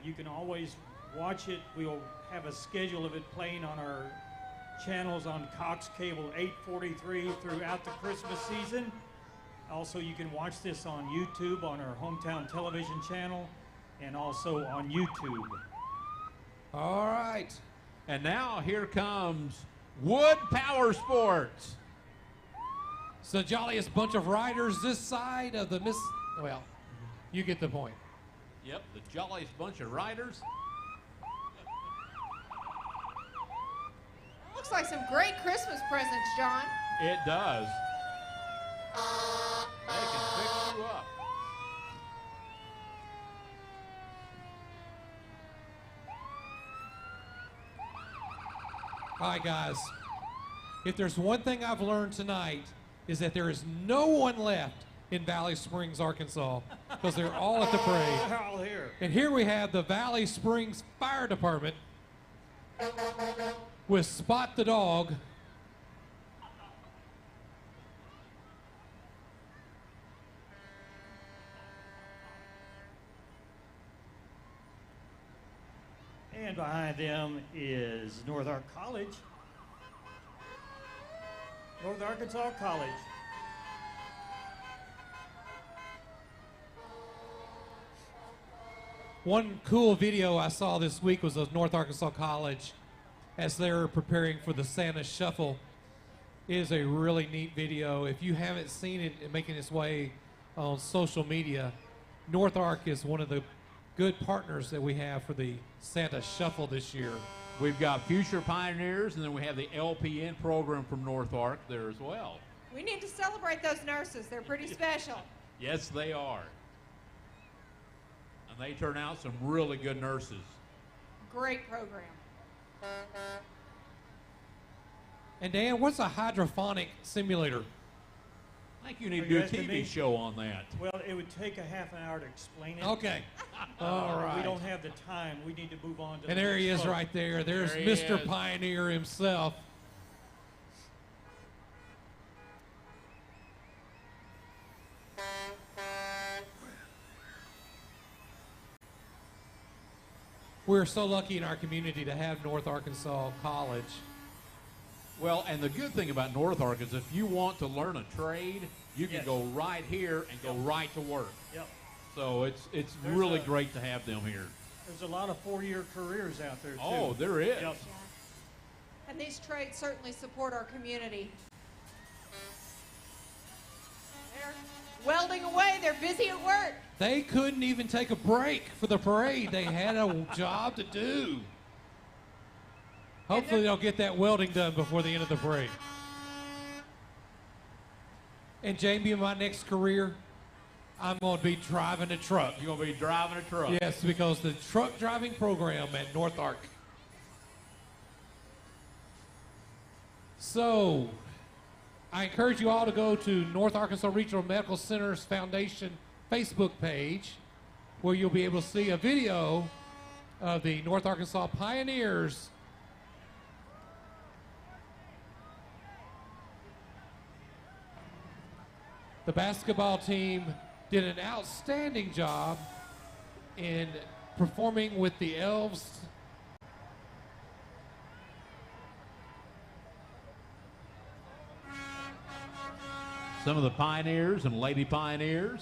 [SPEAKER 1] you can always watch it. We'll have a schedule of it playing on our channels on Cox Cable 843 throughout the Christmas season. Also, you can watch this on YouTube on our hometown television channel and also on YouTube.
[SPEAKER 3] All right.
[SPEAKER 2] And now here comes Wood Power Sports.
[SPEAKER 3] It's the jolliest bunch of riders this side of the Well, you get the point.
[SPEAKER 2] Yep, the jolliest bunch of riders.
[SPEAKER 4] Looks like some great Christmas presents, John.
[SPEAKER 2] It does. They can fix you up.
[SPEAKER 3] All right, guys. If there's one thing I've learned tonight is that there is no one left in Valley Springs, Arkansas, because they're all at the parade.
[SPEAKER 1] They're all here.
[SPEAKER 3] And here we have the Valley Springs Fire Department with Spot the Dog.
[SPEAKER 1] And behind them is North Ark College. North Arkansas College.
[SPEAKER 3] One cool video I saw this week was of North Arkansas College as they're preparing for the Santa Shuffle. It is a really neat video. If you haven't seen it making its way on social media, North Ark is one of the good partners that we have for the Santa Shuffle this year.
[SPEAKER 2] We've got Future Pioneers, and then we have the LPN program from North Ark there as well.
[SPEAKER 4] We need to celebrate those nurses. They're pretty special.
[SPEAKER 2] Yes, they are. And they turn out some really good nurses.
[SPEAKER 4] Great program.
[SPEAKER 3] And Dan, what's a hydrophonic simulator?
[SPEAKER 2] I think you need
[SPEAKER 1] Are
[SPEAKER 2] to do
[SPEAKER 1] you
[SPEAKER 2] a
[SPEAKER 1] asking
[SPEAKER 2] TV
[SPEAKER 1] me?
[SPEAKER 2] show on that.
[SPEAKER 1] Well, it would take a half an hour to explain it.
[SPEAKER 3] Okay. All right.
[SPEAKER 1] We don't have the time. We need to move on to
[SPEAKER 3] And
[SPEAKER 1] the
[SPEAKER 3] there he
[SPEAKER 1] next
[SPEAKER 3] is
[SPEAKER 1] float.
[SPEAKER 3] right there. There's
[SPEAKER 2] There he
[SPEAKER 3] Mr.
[SPEAKER 2] is.
[SPEAKER 3] Pioneer himself. We're so lucky in our community to have North Arkansas College.
[SPEAKER 2] Well, and the good thing about North Ark is if you want to learn a trade, you can go right here and go right to work.
[SPEAKER 1] Yep.
[SPEAKER 2] So it's really great to have them here.
[SPEAKER 1] There's a lot of 4-year careers out there, too.
[SPEAKER 2] Oh, there is.
[SPEAKER 1] Yep.
[SPEAKER 4] And these trades certainly support our community. They're welding away. They're busy at work.
[SPEAKER 3] They couldn't even take a break for the parade. They had a job to do. Hopefully they'll get that welding done before the end of the parade. And Jamie, in my next career, I'm going to be driving a truck.
[SPEAKER 2] You're going to be driving a truck.
[SPEAKER 3] Yes, because the truck driving program at North Ark. So, I encourage you all to go to North Arkansas Regional Medical Center's Foundation Facebook page, where you'll be able to see a video of the North Arkansas Pioneers The basketball team did an outstanding job in performing with the Elves.
[SPEAKER 2] Some of the Pioneers and Lady Pioneers.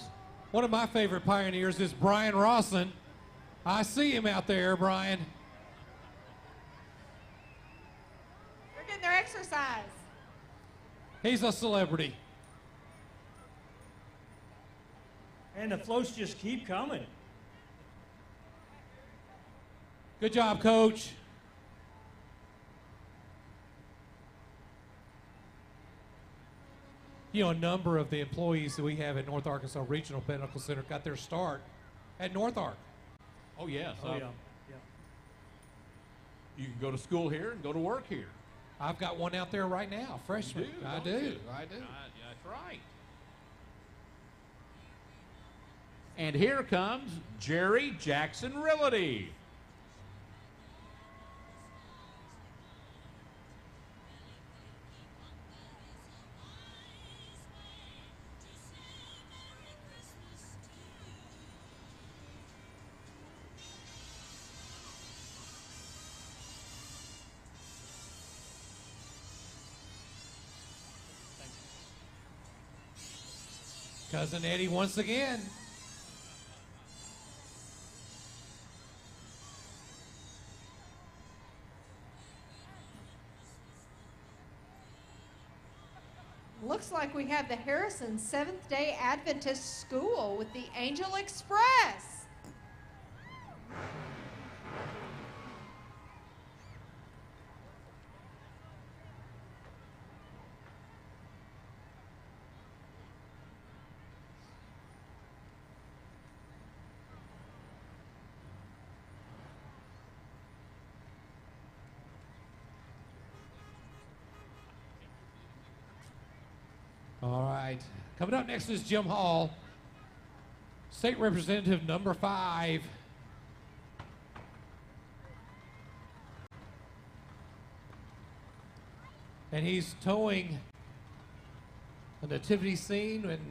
[SPEAKER 3] One of my favorite Pioneers is Brian Rawson. I see him out there, Brian.
[SPEAKER 4] They're getting their exercise.
[SPEAKER 3] He's a celebrity.
[SPEAKER 1] And the floats just keep coming.
[SPEAKER 3] Good job, Coach. You know, a number of the employees that we have at North Arkansas Regional Medical Center got their start at North Ark.
[SPEAKER 2] Oh, yes.
[SPEAKER 1] Oh, yeah.
[SPEAKER 2] You can go to school here and go to work here.
[SPEAKER 3] I've got one out there right now, freshman. I do.
[SPEAKER 2] That's right. And here comes Jerry Jackson Realty.
[SPEAKER 3] Cousin Eddie once again.
[SPEAKER 4] Looks like we have the Harrison Seventh-day Adventist School with the Angel Express.
[SPEAKER 3] All right. Coming up next is Jim Hall, State Representative number 5. And he's towing a nativity scene and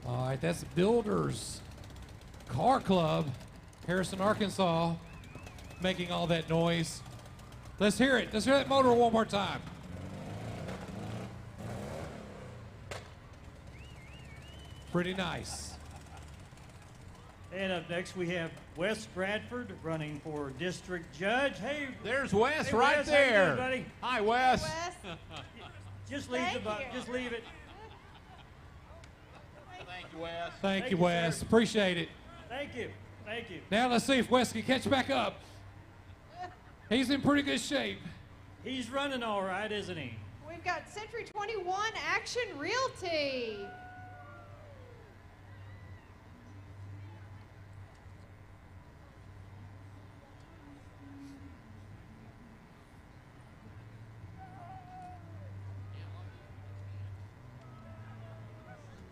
[SPEAKER 3] all right, that's Builders Car Club, Harrison, Arkansas, making all that noise. Let's hear it. Let's hear that motor one more time. Pretty nice.
[SPEAKER 1] And up next we have Wes Bradford running for district judge. Hey,
[SPEAKER 2] There's Wes
[SPEAKER 1] hey,
[SPEAKER 2] right
[SPEAKER 1] Wes,
[SPEAKER 2] there.
[SPEAKER 1] How you doing, buddy?
[SPEAKER 2] Hi, Wes.
[SPEAKER 4] Wes.
[SPEAKER 1] Just leave
[SPEAKER 4] Thank
[SPEAKER 1] the
[SPEAKER 4] you.
[SPEAKER 1] Just leave it.
[SPEAKER 2] Thank you, Wes.
[SPEAKER 3] Thank you,
[SPEAKER 1] you,
[SPEAKER 3] Wes.
[SPEAKER 1] sir.
[SPEAKER 3] Appreciate it.
[SPEAKER 1] Thank you. Thank you.
[SPEAKER 3] Now let's see if Wes can catch back up. He's in pretty good shape.
[SPEAKER 1] He's running all right, isn't he?
[SPEAKER 4] We've got Century 21 Action Realty.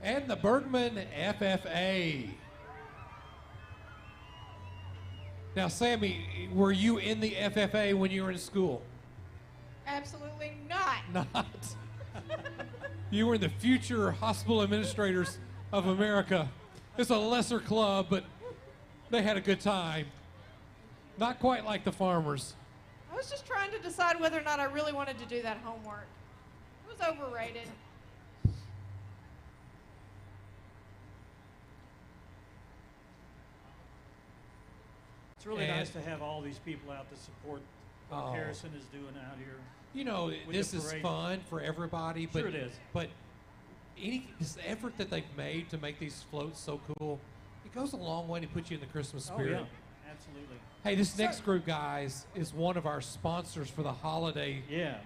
[SPEAKER 3] and the Bergman FFA. Now, Sammy, were you in the FFA when you were in school?
[SPEAKER 4] Absolutely not.
[SPEAKER 3] Not. You were in the Future Hospital Administrators of America. It's a lesser club, but they had a good time. Not quite like the farmers.
[SPEAKER 4] I was just trying to decide whether or not I really wanted to do that homework. It was overrated.
[SPEAKER 1] It's really nice to have all these people out to support what Harrison is doing out here.
[SPEAKER 3] You know, this is fun for everybody, but
[SPEAKER 1] Sure it is.
[SPEAKER 3] But this effort that they've made to make these floats so cool, it goes a long way to put you in the Christmas spirit.
[SPEAKER 1] Oh, yeah, absolutely.
[SPEAKER 3] Hey, this next group, guys, is one of our sponsors for the holiday.
[SPEAKER 1] Yeah.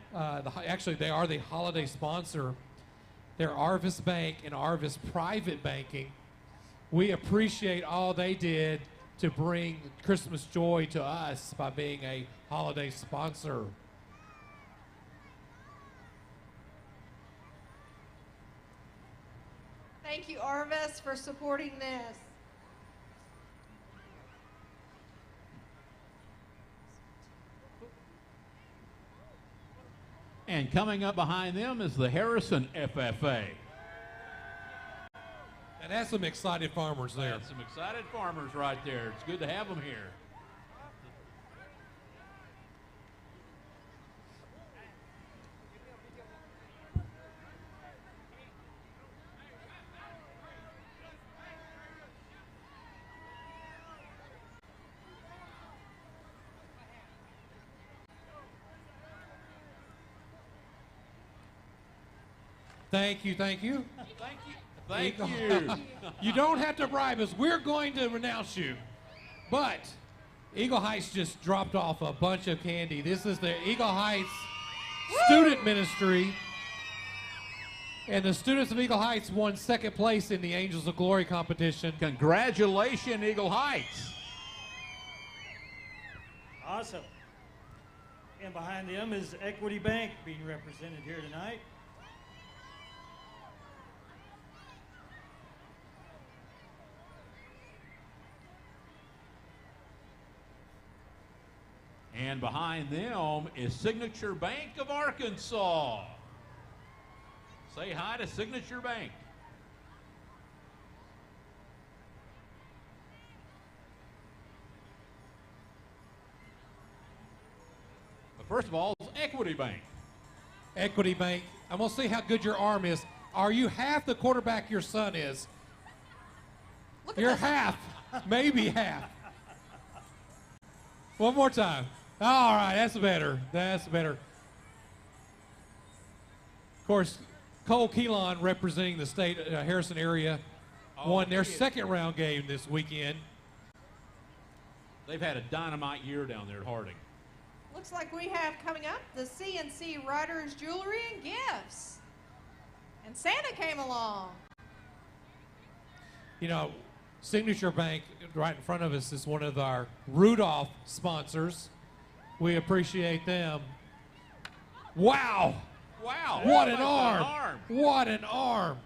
[SPEAKER 3] Actually, they are the holiday sponsor. They're Arvis Bank and Arvis Private Banking. We appreciate all they did to bring Christmas joy to us by being a holiday sponsor.
[SPEAKER 4] Thank you, Arvis, for supporting this.
[SPEAKER 2] And coming up behind them is the Harrison FFA.
[SPEAKER 3] And that's some excited farmers there.
[SPEAKER 2] That's some excited farmers right there. It's good to have them here.
[SPEAKER 3] Thank you, thank you.
[SPEAKER 2] Thank you. Thank you.
[SPEAKER 3] You don't have to bribe us. We're going to renounce you. But Eagle Heights just dropped off a bunch of candy. This is the Eagle Heights Student Ministry. And the students of Eagle Heights won second place in the Angels of Glory competition.
[SPEAKER 2] Congratulations, Eagle Heights.
[SPEAKER 1] Awesome. And behind them is Equity Bank being represented here tonight.
[SPEAKER 2] And behind them is Signature Bank of Arkansas. Say hi to Signature Bank. But first of all, it's Equity Bank.
[SPEAKER 3] Equity Bank. I'm going to see how good your arm is. Are you half the quarterback your son is? You're half, maybe half. One more time. All right, that's better. That's better. Of course, Cole Keelan, representing the state Harrison area, won their second round game this weekend.
[SPEAKER 2] They've had a dynamite year down there at Harding.
[SPEAKER 4] Looks like we have coming up the CNC Riders Jewelry and Gifts. And Santa came along.
[SPEAKER 3] You know, Signature Bank right in front of us is one of our Rudolph sponsors. We appreciate them. Wow.
[SPEAKER 2] Wow.
[SPEAKER 3] What an arm. What an arm.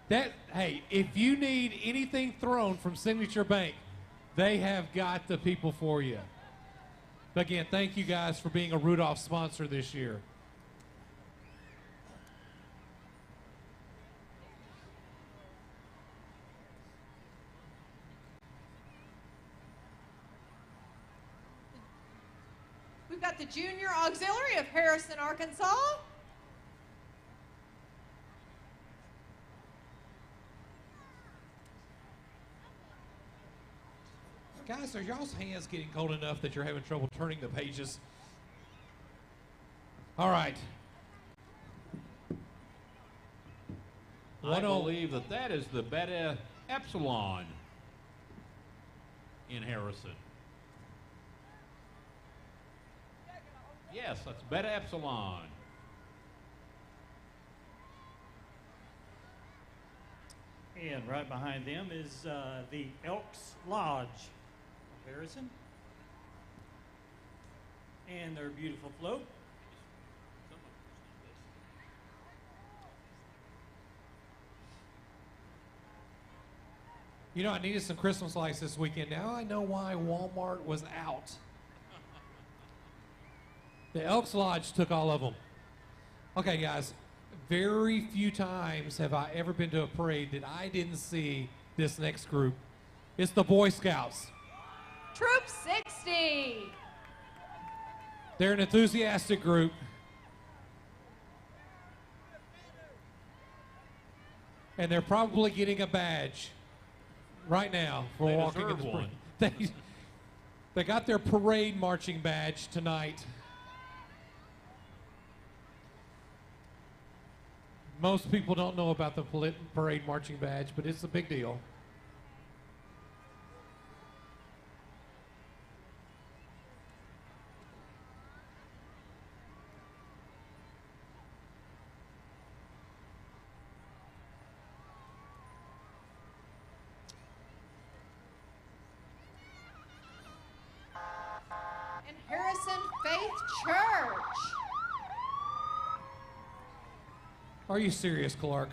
[SPEAKER 3] Hey, if you need anything thrown from Signature Bank, they have got the people for you. Again, thank you guys for being a Rudolph sponsor this year.
[SPEAKER 4] We've got the Junior Auxiliary of Harrison, Arkansas.
[SPEAKER 3] Guys, are y'all's hands getting cold enough that you're having trouble turning the pages? All right.
[SPEAKER 2] I believe that is the Beta Epsilon in Harrison. Yes, that's Beta Epsilon.
[SPEAKER 1] And right behind them is the Elks Lodge of Harrison. And their beautiful float.
[SPEAKER 3] You know, I needed some Christmas lights this weekend. Now I know why Walmart was out. The Elks Lodge took all of them. Okay, guys, very few times have I ever been to a parade that I didn't see this next group. It's the Boy Scouts.
[SPEAKER 4] Troop 60.
[SPEAKER 3] They're an enthusiastic group. And they're probably getting a badge right now for
[SPEAKER 2] They
[SPEAKER 3] walking in
[SPEAKER 2] deserve
[SPEAKER 3] the
[SPEAKER 2] one.
[SPEAKER 3] parade. They got their parade marching badge tonight. Most people don't know about the parade marching badge, but it's a big deal.
[SPEAKER 4] And Harrison Faith Church.
[SPEAKER 3] Are you serious, Clark?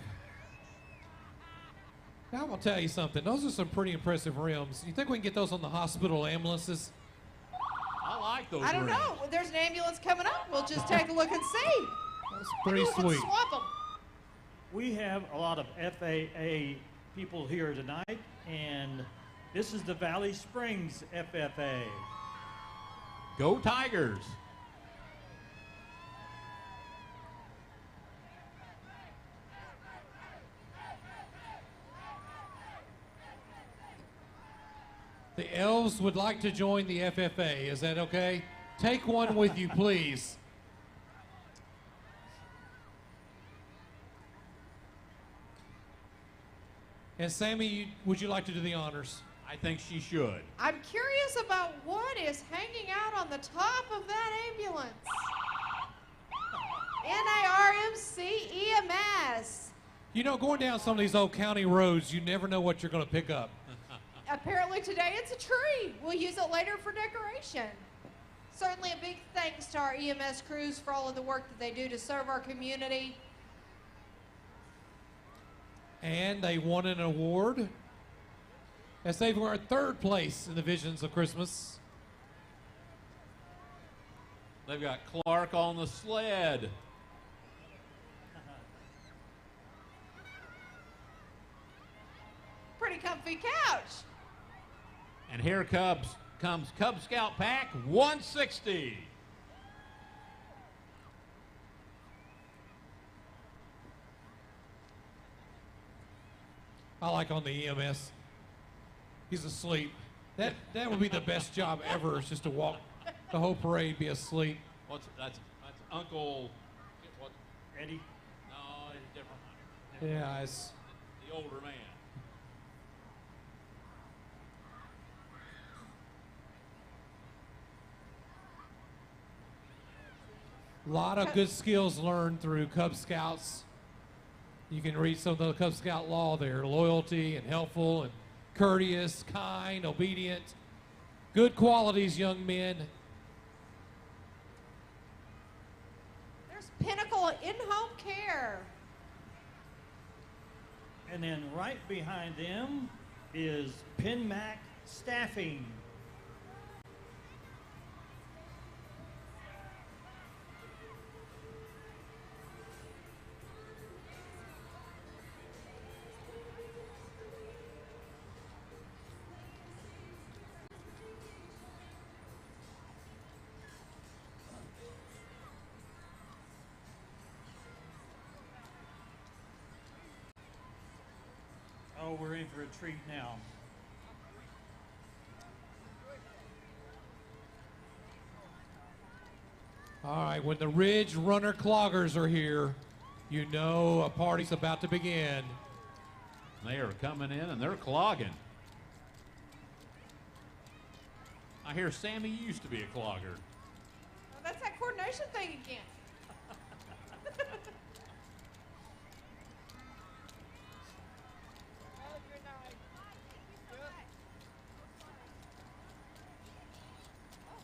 [SPEAKER 3] Now I'm going to tell you something. Those are some pretty impressive rims. You think we can get those on the hospital ambulances?
[SPEAKER 2] I like those
[SPEAKER 4] I don't
[SPEAKER 2] rims.
[SPEAKER 4] know. There's an ambulance coming up. We'll just take a look and see.
[SPEAKER 3] That's pretty
[SPEAKER 4] Maybe we can
[SPEAKER 3] sweet.
[SPEAKER 4] swap them.
[SPEAKER 1] We have a lot of FAA people here tonight, and this is the Valley Springs FFA.
[SPEAKER 2] Go Tigers.
[SPEAKER 3] The elves would like to join the FFA. Is that okay? Take one with you, please. And Sammy, would you like to do the honors?
[SPEAKER 2] I think she should.
[SPEAKER 4] I'm curious about what is hanging out on the top of that ambulance. NIRMC EMS.
[SPEAKER 3] You know, going down some of these old county roads, you never know what you're going to pick up.
[SPEAKER 4] Apparently today it's a tree. We'll use it later for decoration. Certainly a big thanks to our EMS crews for all of the work that they do to serve our community.
[SPEAKER 3] And they won an award as they were in third place in the Visions of Christmas.
[SPEAKER 2] They've got Clark on the sled.
[SPEAKER 4] Pretty comfy couch.
[SPEAKER 2] And here comes Cub Scout Pack 160.
[SPEAKER 3] I like on the EMS. He's asleep. That would be the best job ever, is just to walk the whole parade, be asleep.
[SPEAKER 2] That's Uncle. What?
[SPEAKER 1] Eddie?
[SPEAKER 2] No, it's different.
[SPEAKER 3] Yeah, it's
[SPEAKER 2] The older man.
[SPEAKER 3] a lot of good skills learned through Cub Scouts. You can read some of the Cub Scout law there: loyalty and helpful and courteous, kind, obedient. Good qualities, young men.
[SPEAKER 4] There's Pinnacle in-home care.
[SPEAKER 1] And then right behind them is PenMac Staffing. Oh, we're in for a treat now.
[SPEAKER 3] All right, when the Ridge Runner Cloggers are here, you know a party's about to begin.
[SPEAKER 2] They are coming in and they're clogging. I hear Sammy used to be a clogger.
[SPEAKER 4] Well, that's that coordination thing again.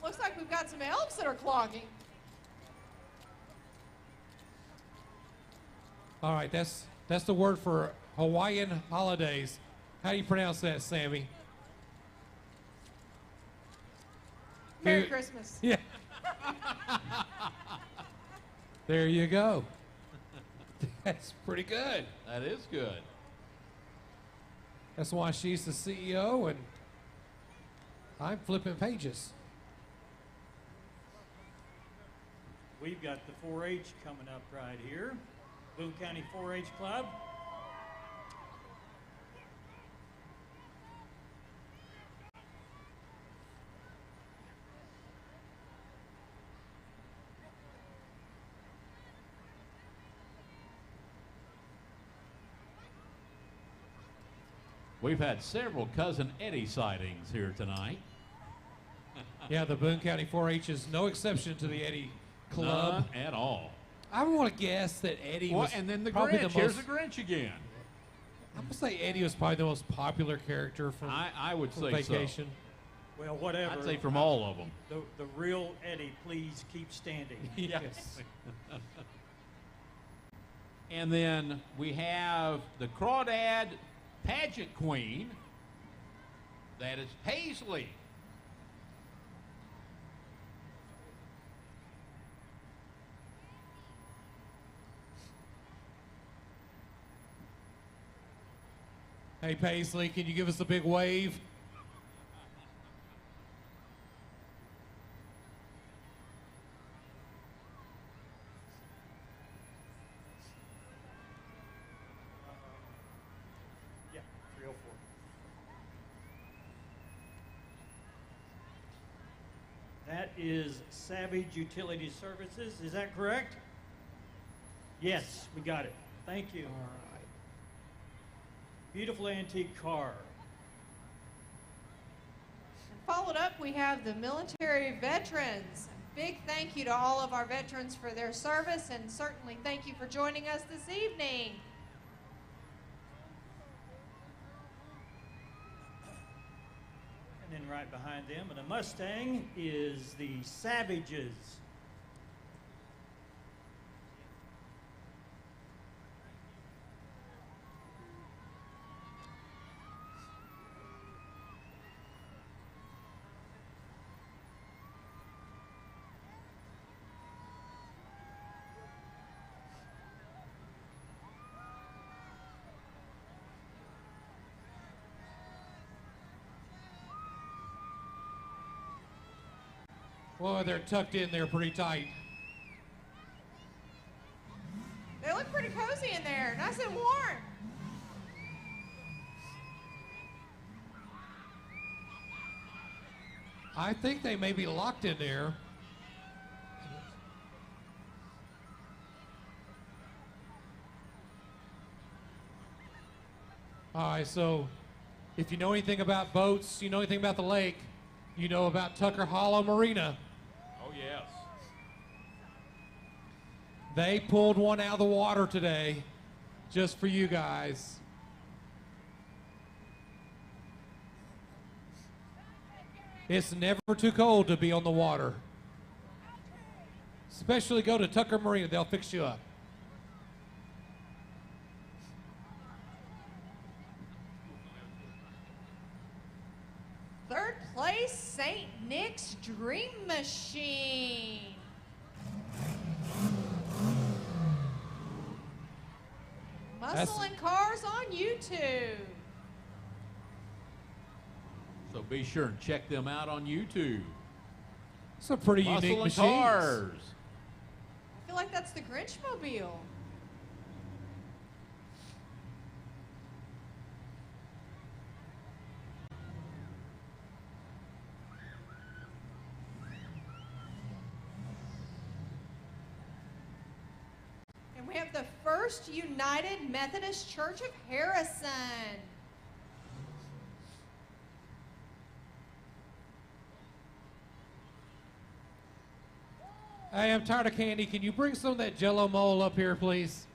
[SPEAKER 4] Looks like we've got some elves that are clogging.
[SPEAKER 3] All right, that's the word for Hawaiian holidays. How do you pronounce that, Sammy?
[SPEAKER 4] Merry Christmas.
[SPEAKER 3] Yeah. There you go. That's pretty good.
[SPEAKER 2] That is good.
[SPEAKER 3] That's why she's the CEO and I'm flipping pages.
[SPEAKER 1] We've got the 4-H coming up right here. Boone County 4-H Club.
[SPEAKER 2] We've had several Cousin Eddie sightings here tonight.
[SPEAKER 3] Yeah, the Boone County 4-H is no exception to the Eddie Club.
[SPEAKER 2] None at all.
[SPEAKER 3] I want to guess that Eddie was
[SPEAKER 2] And then the
[SPEAKER 3] probably
[SPEAKER 2] Grinch.
[SPEAKER 3] the
[SPEAKER 2] Here's
[SPEAKER 3] most.
[SPEAKER 2] the Grinch again.
[SPEAKER 3] I'm gonna say Eddie was probably the most popular character from,
[SPEAKER 2] I would
[SPEAKER 3] from
[SPEAKER 2] say
[SPEAKER 3] Vacation.
[SPEAKER 1] Well, whatever.
[SPEAKER 2] I'd say from all of them.
[SPEAKER 1] The real Eddie, please keep standing.
[SPEAKER 3] Yes.
[SPEAKER 2] And then we have the Crawdad Pageant Queen. That is Paisley.
[SPEAKER 3] Hey Paisley, can you give us a big wave?
[SPEAKER 1] Yeah, 304. That is Savage Utility Services. Is that correct? Yes, we got it. Thank you.
[SPEAKER 3] All right.
[SPEAKER 1] Beautiful antique car.
[SPEAKER 4] And followed up, we have the military veterans. Big thank you to all of our veterans for their service, and certainly thank you for joining us this evening.
[SPEAKER 1] And then right behind them in a Mustang is the Savages.
[SPEAKER 3] Well, they're tucked in there pretty tight.
[SPEAKER 4] They look pretty cozy in there, nice and warm.
[SPEAKER 3] I think they may be locked in there. All right, so if you know anything about boats, you know anything about the lake, you know about Tucker Hollow Marina.
[SPEAKER 2] Oh, yes.
[SPEAKER 3] They pulled one out of the water today just for you guys. It's never too cold to be on the water. Especially go to Tucker Marina, they'll fix you up.
[SPEAKER 4] Third place, St. Nick's Dream Machine. Muscle and Cars on YouTube.
[SPEAKER 2] So be sure and check them out on YouTube.
[SPEAKER 3] It's a pretty
[SPEAKER 2] Muscle
[SPEAKER 3] unique
[SPEAKER 2] and
[SPEAKER 3] machine.
[SPEAKER 2] Cars.
[SPEAKER 4] I feel like that's the Grinch Mobile. And we have the First United Methodist Church of Harrison.
[SPEAKER 3] Hey, I'm tired of candy. Can you bring some of that Jello mole up here, please?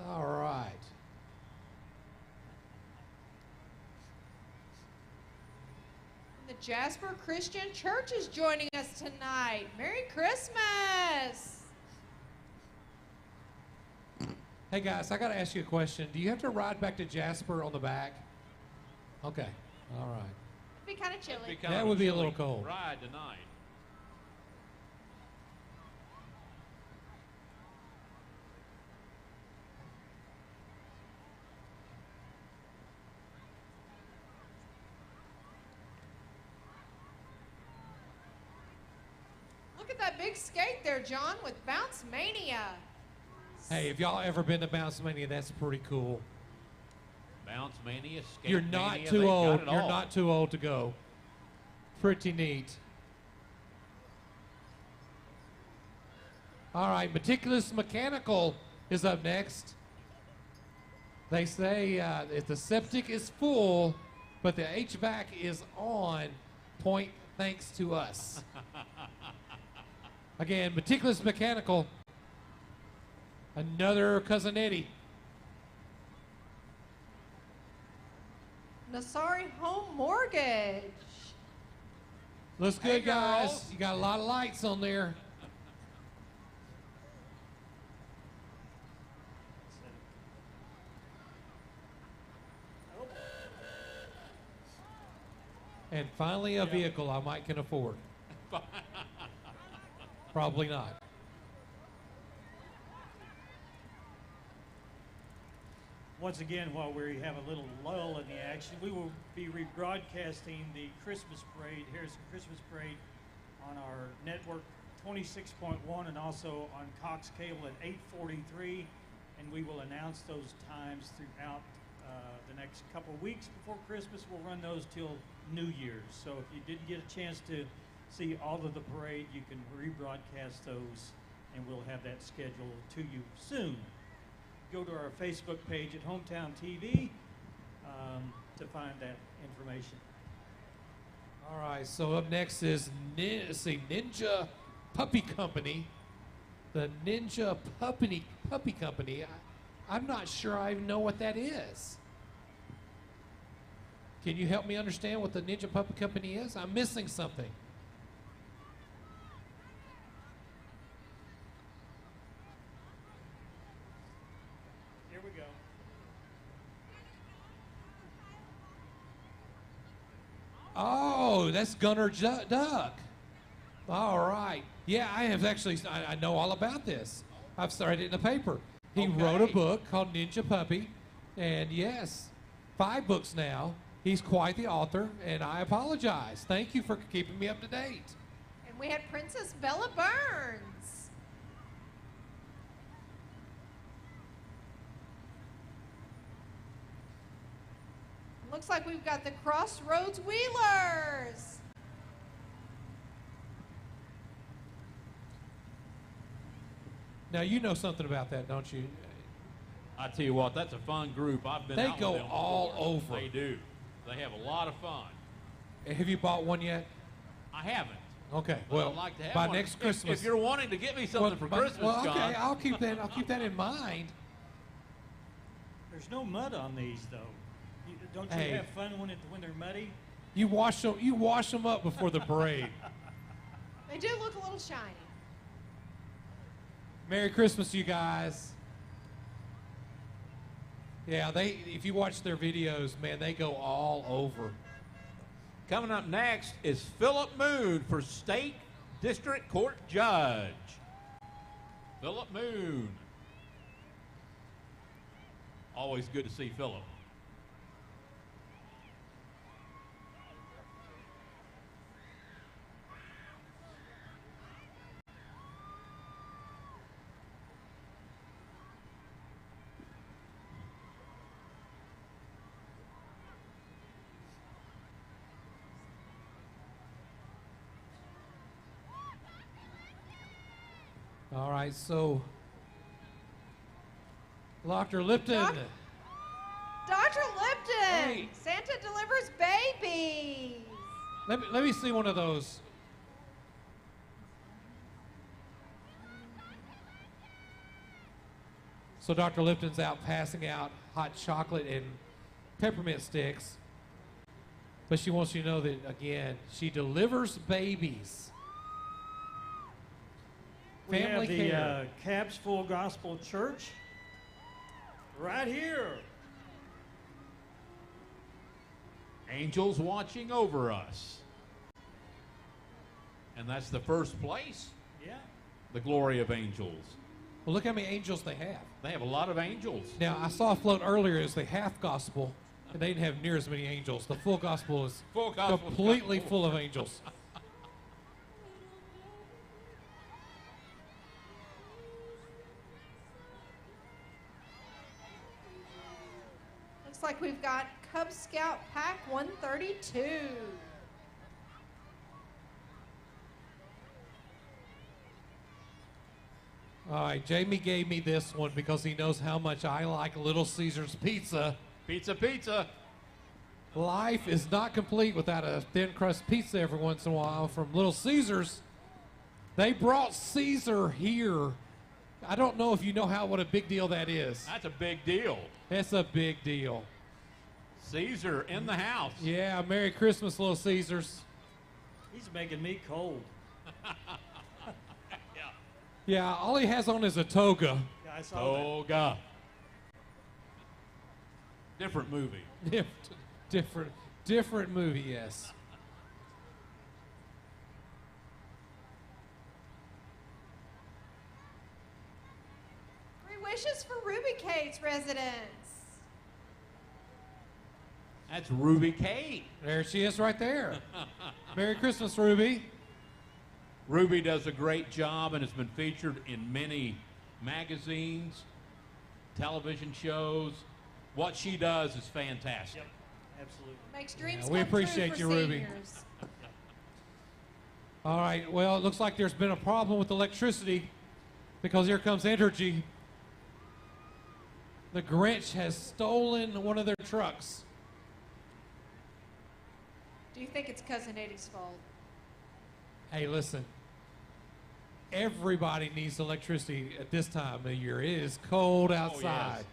[SPEAKER 3] All right.
[SPEAKER 4] The Jasper Christian Church is joining us tonight. Merry Christmas!
[SPEAKER 3] Hey guys, I got to ask you a question. Do you have to ride back to Jasper on the back? Okay. All right.
[SPEAKER 4] It'd be kind of chilly.
[SPEAKER 3] That would be a little cold.
[SPEAKER 2] Ride tonight.
[SPEAKER 4] Look at that big skate there, John, with Bounce Mania.
[SPEAKER 3] Hey, if y'all ever been to Bounce Mania, that's pretty cool.
[SPEAKER 2] Bounce Mania, Skate
[SPEAKER 3] You're not
[SPEAKER 2] Mania,
[SPEAKER 3] too
[SPEAKER 2] they've
[SPEAKER 3] old.
[SPEAKER 2] got it
[SPEAKER 3] You're
[SPEAKER 2] all.
[SPEAKER 3] not too old to go. Pretty neat. All right, Meticulous Mechanical is up next. They say if the septic is full, but the HVAC is on, point thanks to us. Again, Meticulous Mechanical. Another Cousin Eddie.
[SPEAKER 4] Nasari Home Mortgage.
[SPEAKER 3] Looks
[SPEAKER 2] Hey,
[SPEAKER 3] good, guys.
[SPEAKER 2] girls.
[SPEAKER 3] You got a lot of lights on there. And finally, a vehicle I might can afford. Probably not.
[SPEAKER 1] Once again, while we have a little lull in the action, we will be rebroadcasting the Christmas parade, Harrison Christmas Parade, on our network 26.1 and also on Cox Cable at 8:43, and we will announce those times throughout the next couple weeks before Christmas. We'll run those till New Year's. So if you didn't get a chance to see all of the parade, you can rebroadcast those, and we'll have that scheduled to you soon. Go to our Facebook page at Hometown TV to find that information.
[SPEAKER 3] All right, so up next is Ninja Puppy Company. The Ninja Puppy Company. I'm not sure I even know what that is. Can you help me understand what the Ninja Puppy Company is? I'm missing something.
[SPEAKER 1] Here we go.
[SPEAKER 3] Oh, that's Gunnar Duck. All right. Yeah, I have actually, I know all about this. I've started it in the paper. He wrote a book called Ninja Puppy, and yes, 5 books now. He's quite the author, and I apologize. Thank you for keeping me up to date.
[SPEAKER 4] And we had Princess Bella Burns. Looks like we've got the Crossroads Wheelers.
[SPEAKER 3] Now, you know something about that, don't you?
[SPEAKER 2] I tell you what, that's a fun group. I've been
[SPEAKER 3] They
[SPEAKER 2] out
[SPEAKER 3] go
[SPEAKER 2] with them
[SPEAKER 3] all
[SPEAKER 2] before.
[SPEAKER 3] over.
[SPEAKER 2] They do. They have a lot of fun.
[SPEAKER 3] Have you bought one yet?
[SPEAKER 2] I haven't.
[SPEAKER 3] Okay,
[SPEAKER 2] But
[SPEAKER 3] well,
[SPEAKER 2] I'd like to have
[SPEAKER 3] by
[SPEAKER 2] one.
[SPEAKER 3] next Christmas.
[SPEAKER 2] If you're wanting to get me something for Christmas,
[SPEAKER 3] well, okay,
[SPEAKER 2] John,
[SPEAKER 3] I'll keep that in mind.
[SPEAKER 1] There's no mud on these, though. Don't you
[SPEAKER 3] Hey.
[SPEAKER 1] have fun when they're muddy?
[SPEAKER 3] You wash them up before the parade.
[SPEAKER 4] They do look a little shiny.
[SPEAKER 3] Merry Christmas, you guys. Yeah, if you watch their videos, man, they go all over.
[SPEAKER 2] coming up next is Philip Moon for State District Court Judge. Philip Moon. Always good to see Philip.
[SPEAKER 3] All right, so Dr. Lipton.
[SPEAKER 4] Dr. Lipton,
[SPEAKER 3] Hey.
[SPEAKER 4] Santa delivers babies.
[SPEAKER 3] Let me see one of those. So Dr. Lipton's out passing out hot chocolate and peppermint sticks. But she wants you to know that, again, she delivers babies.
[SPEAKER 1] We
[SPEAKER 3] Family
[SPEAKER 1] have the
[SPEAKER 3] care.
[SPEAKER 1] Cabs Full Gospel Church Right here.
[SPEAKER 2] Angels watching over us. And that's the first place.
[SPEAKER 1] Yeah.
[SPEAKER 2] The glory of angels.
[SPEAKER 3] Well, look how many angels they have.
[SPEAKER 2] They have a lot of angels.
[SPEAKER 3] Now, I saw a float earlier as the half gospel, and they didn't have near as many angels. The full gospel is completely full of angels.
[SPEAKER 4] Looks like we've got Cub Scout Pack 132.
[SPEAKER 3] All right, Jamie gave me this one because he knows how much I like Little Caesars pizza.
[SPEAKER 2] Pizza, pizza.
[SPEAKER 3] Life is not complete without a thin crust pizza every once in a while from Little Caesars. They brought Caesar here. I don't know if you know what a big deal that is.
[SPEAKER 2] That's a big deal.
[SPEAKER 3] That's a big deal.
[SPEAKER 2] Caesar in the house.
[SPEAKER 3] Yeah, Merry Christmas, Little Caesars.
[SPEAKER 1] He's making me cold.
[SPEAKER 3] Yeah, all he has on is a toga.
[SPEAKER 1] Yeah, I saw that.
[SPEAKER 2] Toga. Different movie.
[SPEAKER 3] Different movie, yes.
[SPEAKER 4] Three wishes for Ruby Kate's residents.
[SPEAKER 2] That's Ruby Kate.
[SPEAKER 3] There she is right there. Merry Christmas, Ruby.
[SPEAKER 2] Ruby does a great job and has been featured in many magazines, television shows. What she does is fantastic.
[SPEAKER 1] Yep, absolutely.
[SPEAKER 4] Makes dreams
[SPEAKER 3] we
[SPEAKER 4] come
[SPEAKER 3] appreciate
[SPEAKER 4] true
[SPEAKER 3] you,
[SPEAKER 4] for
[SPEAKER 3] Ruby.
[SPEAKER 4] seniors.
[SPEAKER 3] All right, well, it looks like there's been a problem with electricity because here comes Entergy. The Grinch has stolen one of their trucks.
[SPEAKER 4] Do you think it's Cousin Eddie's fault?
[SPEAKER 3] Hey, listen. Everybody needs electricity at this time of year. It is cold outside.
[SPEAKER 2] Yes.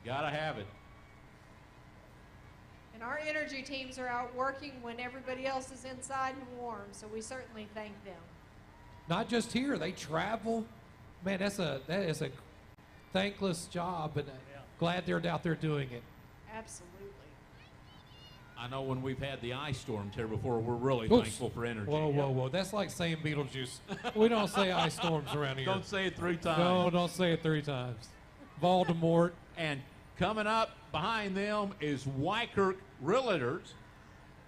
[SPEAKER 2] Gotta have it.
[SPEAKER 4] And our energy teams are out working when everybody else is inside and warm, so we certainly thank them.
[SPEAKER 3] Not just here, they travel. Man, that is a thankless job, and glad they're out there doing it.
[SPEAKER 4] Absolutely.
[SPEAKER 2] I know when we've had the ice storms here before, we're really thankful for energy.
[SPEAKER 3] Whoa. That's like saying Beetlejuice. We don't say ice storms around here.
[SPEAKER 2] Don't say it 3 times.
[SPEAKER 3] No, don't say it 3 times. Voldemort.
[SPEAKER 2] And coming up behind them is Wykirk Realtors.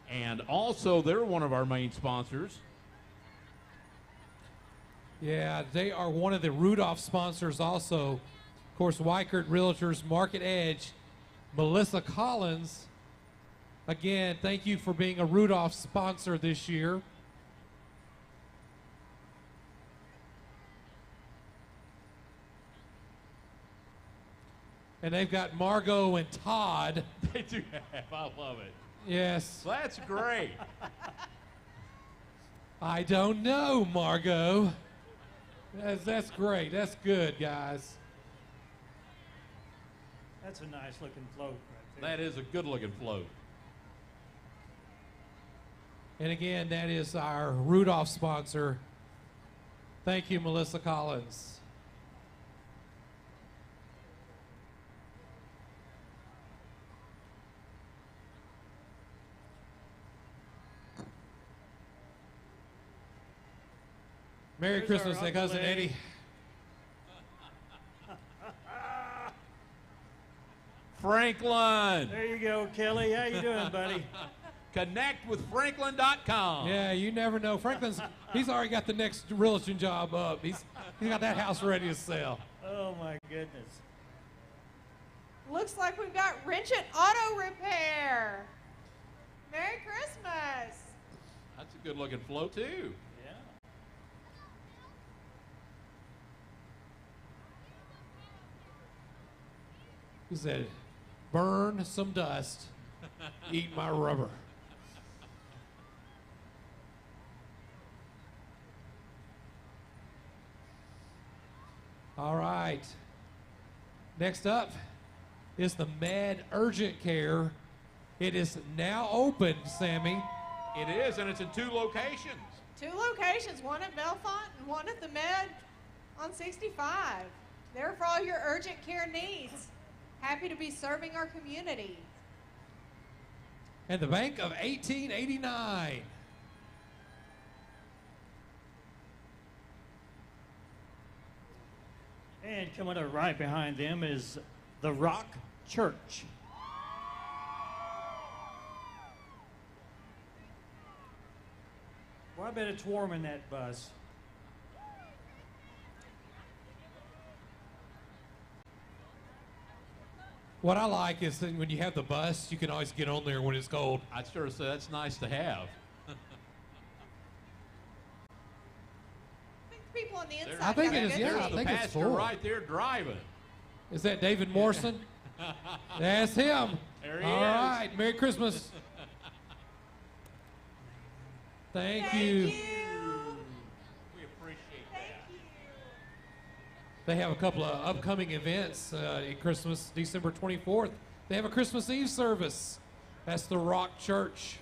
[SPEAKER 2] And also, they're one of our main sponsors.
[SPEAKER 3] Yeah, they are one of the Rudolph sponsors also. Of course, Wykirk Realtors, Market Edge, Melissa Collins. Again, thank you for being a Rudolph sponsor this year. And they've got Margot and Todd.
[SPEAKER 2] They do have. I love it.
[SPEAKER 3] Yes.
[SPEAKER 2] That's great.
[SPEAKER 3] I don't know, Margot. That's great. That's good, guys.
[SPEAKER 1] That's a nice looking float right there.
[SPEAKER 2] That is a good looking float.
[SPEAKER 3] And again, that is our Rudolph sponsor. Thank you, Melissa Collins. Merry
[SPEAKER 1] There's
[SPEAKER 3] Christmas,
[SPEAKER 1] our
[SPEAKER 3] Cousin
[SPEAKER 1] Uncle
[SPEAKER 3] Eddie.
[SPEAKER 2] Franklin.
[SPEAKER 1] There you go, Kelly. How you doing, buddy?
[SPEAKER 2] Connect with Franklin.com.
[SPEAKER 3] Yeah, you never know. He's already got the next realtor job up. He's got that house ready to sell.
[SPEAKER 1] Oh, my goodness.
[SPEAKER 4] Looks like we've got Wrenchit Auto Repair. Merry Christmas.
[SPEAKER 2] That's a good looking float, too.
[SPEAKER 1] Yeah.
[SPEAKER 3] He said, burn some dust, eat my rubber. All right. Next up is the Med Urgent Care. It is now open, Sammy.
[SPEAKER 2] It is, and it's in 2 locations.
[SPEAKER 4] 2 locations, one at Belfont and one at the Med on 65. There for all your urgent care needs. Happy to be serving our community.
[SPEAKER 3] And the Bank of 1889.
[SPEAKER 1] And coming up right behind them is the Rock Church. Well, I bet it's warm in that bus.
[SPEAKER 3] What I like is that when you have the bus, you can always get on there when it's cold.
[SPEAKER 2] I'd sort of say that's nice to have.
[SPEAKER 4] I think the people on the inside.
[SPEAKER 3] I think
[SPEAKER 4] got
[SPEAKER 3] it
[SPEAKER 4] a
[SPEAKER 3] is,
[SPEAKER 4] good
[SPEAKER 3] yeah, I
[SPEAKER 4] seat.
[SPEAKER 2] There's the
[SPEAKER 3] think it's
[SPEAKER 2] pastor
[SPEAKER 3] full.
[SPEAKER 2] right there driving.
[SPEAKER 3] Is that David Morrison? That's him.
[SPEAKER 2] There he
[SPEAKER 3] All
[SPEAKER 2] is.
[SPEAKER 3] right, Merry Christmas. Thank you.
[SPEAKER 2] We appreciate that.
[SPEAKER 3] They have a couple of upcoming events at Christmas, December 24th. They have a Christmas Eve service. That's the Rock Church.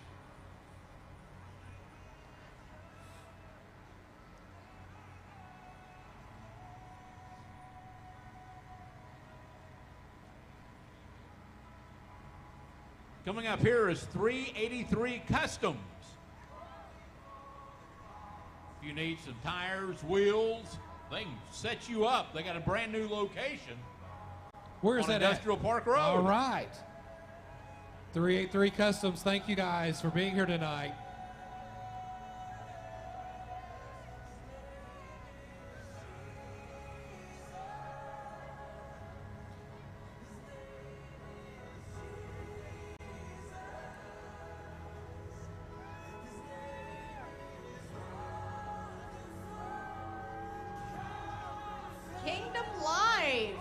[SPEAKER 2] Coming up here is 383 Customs. If you need some tires, wheels, they can set you up. They got a brand new location.
[SPEAKER 3] Where is
[SPEAKER 2] on
[SPEAKER 3] that
[SPEAKER 2] Industrial
[SPEAKER 3] at?
[SPEAKER 2] Park Road.
[SPEAKER 3] All right. 383 Customs, thank you guys for being here tonight.
[SPEAKER 4] Kingdom Life.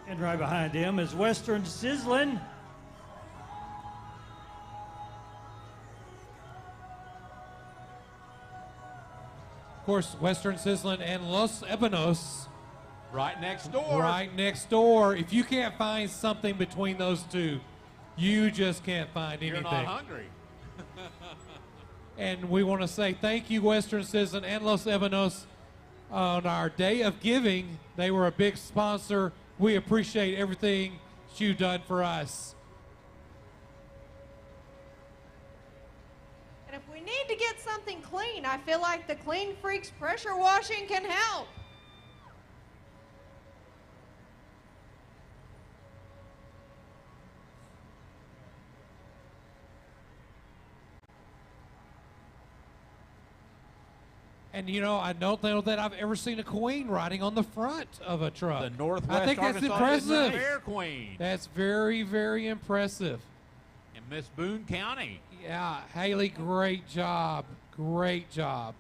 [SPEAKER 1] And right behind them is Western Sizzlin'.
[SPEAKER 3] Of course, Western Sizzlin' and Los Ebanos
[SPEAKER 2] Right next door.
[SPEAKER 3] right next door. If you can't find something between those two, you just can't find
[SPEAKER 2] You're
[SPEAKER 3] anything.
[SPEAKER 2] not hungry.
[SPEAKER 3] And we want to say thank you, Western Sizzlin' and Los Ebanos. On our day of giving, they were a big sponsor. We appreciate everything that you've done for us.
[SPEAKER 4] And if we need to get something clean, I feel like the Clean Freaks pressure washing can help.
[SPEAKER 3] And you know, I don't know that I've ever seen a queen riding on the front of a truck.
[SPEAKER 2] The Northwest
[SPEAKER 3] I think that's
[SPEAKER 2] Arkansas
[SPEAKER 3] impressive.
[SPEAKER 2] Fair Queen.
[SPEAKER 3] That's very, very impressive.
[SPEAKER 2] In Miss Boone County.
[SPEAKER 3] Yeah, Haley, great job. Great job.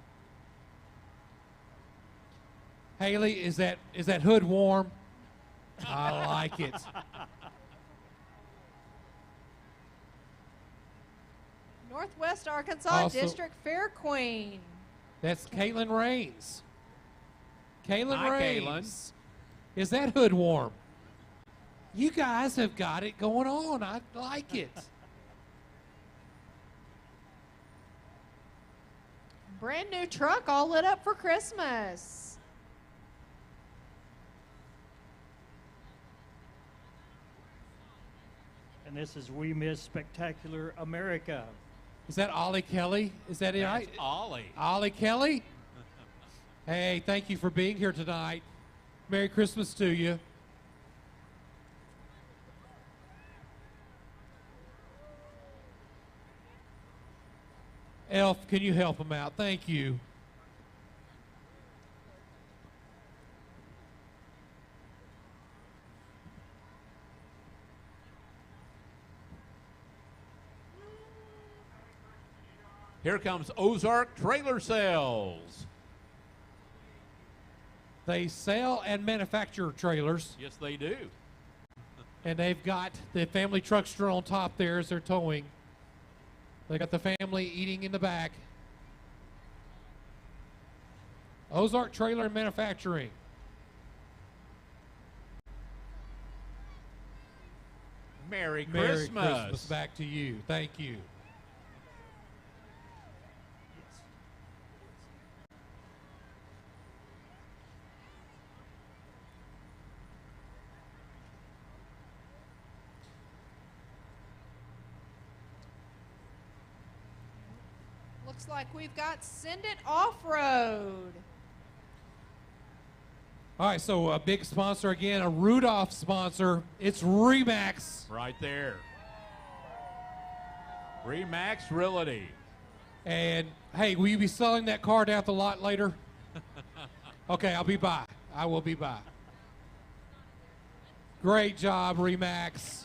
[SPEAKER 3] Haley, is that hood warm? I like it.
[SPEAKER 4] Northwest Arkansas
[SPEAKER 3] Also-
[SPEAKER 4] District Fair Queen.
[SPEAKER 3] That's Caitlin Rains. Caitlin
[SPEAKER 2] Hi,
[SPEAKER 3] Rains. Is that hood warm? You guys have got it going on. I like it.
[SPEAKER 4] Brand new truck all lit up for Christmas.
[SPEAKER 1] And this is We Miss Spectacular America.
[SPEAKER 3] Is that Ollie Kelly? Is that it?
[SPEAKER 2] That's
[SPEAKER 3] Right?
[SPEAKER 2] Ollie.
[SPEAKER 3] Ollie Kelly? Hey, thank you for being here tonight. Merry Christmas to you. Elf, can you help him out? Thank you.
[SPEAKER 2] Here comes Ozark Trailer Sales.
[SPEAKER 3] They sell and manufacture trailers,
[SPEAKER 2] Yes, they do.
[SPEAKER 3] and they've got the family truckster on top there as they're towing. They got the family eating in the back. Ozark Trailer and Manufacturing.
[SPEAKER 2] Merry
[SPEAKER 3] Merry
[SPEAKER 2] Christmas.
[SPEAKER 3] Christmas back to you. Thank you.
[SPEAKER 4] Looks like we've got Send It Off-Road.
[SPEAKER 3] All right, so a big sponsor again, a Rudolph sponsor. It's Remax.
[SPEAKER 2] Right there. Remax Realty.
[SPEAKER 3] And hey, will you be selling that car down at the lot later? Okay, I'll be by. I will be by. Great job, Remax.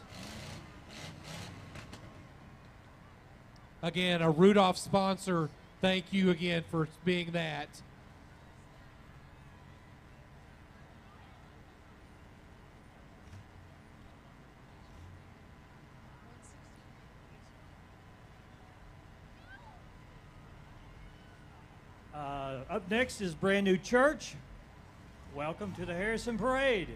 [SPEAKER 3] Again, a Rudolph sponsor. Thank you again for being that.
[SPEAKER 1] Up next is Brand New Church. Welcome to the Harrison Parade.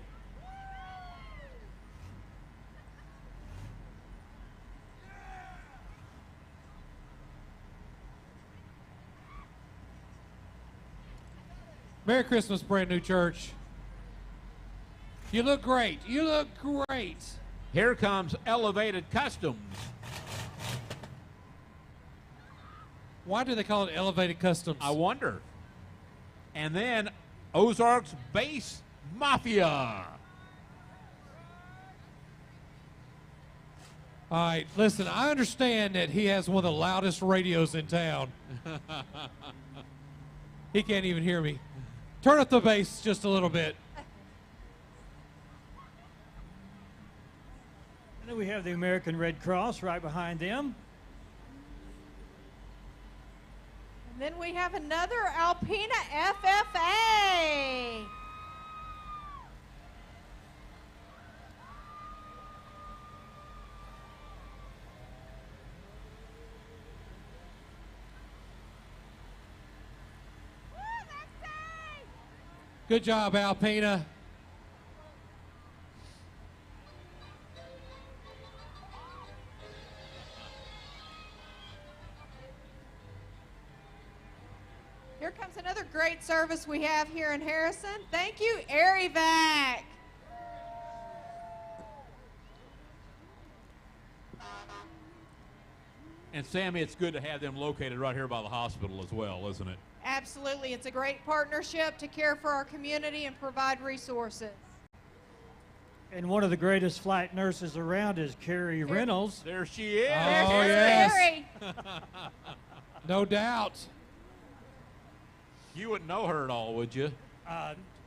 [SPEAKER 3] Merry Christmas, Brand New Church. You look great. You look great.
[SPEAKER 2] Here comes Elevated Customs.
[SPEAKER 3] Why do they call it Elevated Customs?
[SPEAKER 2] I wonder. And then Ozark's Bass Mafia.
[SPEAKER 3] All right, listen, I understand that he has one of the loudest radios in town. He can't even hear me. Turn up the bass just a little bit.
[SPEAKER 1] And then we have the American Red Cross right behind them.
[SPEAKER 4] And then we have another Alpina FFA.
[SPEAKER 3] Good job, Alpina.
[SPEAKER 4] Here comes another great service we have here in Harrison. Thank you, AirEvac.
[SPEAKER 2] And Sammy, it's good to have them located right here by the hospital as well, isn't it?
[SPEAKER 4] Absolutely. It's a great partnership to care for our community and provide resources.
[SPEAKER 1] And one of the greatest flight nurses around is Carrie Reynolds.
[SPEAKER 2] There she is.
[SPEAKER 3] Oh,
[SPEAKER 4] There's
[SPEAKER 3] yes.
[SPEAKER 4] Carrie.
[SPEAKER 3] No doubt.
[SPEAKER 2] You wouldn't know her at all, would you?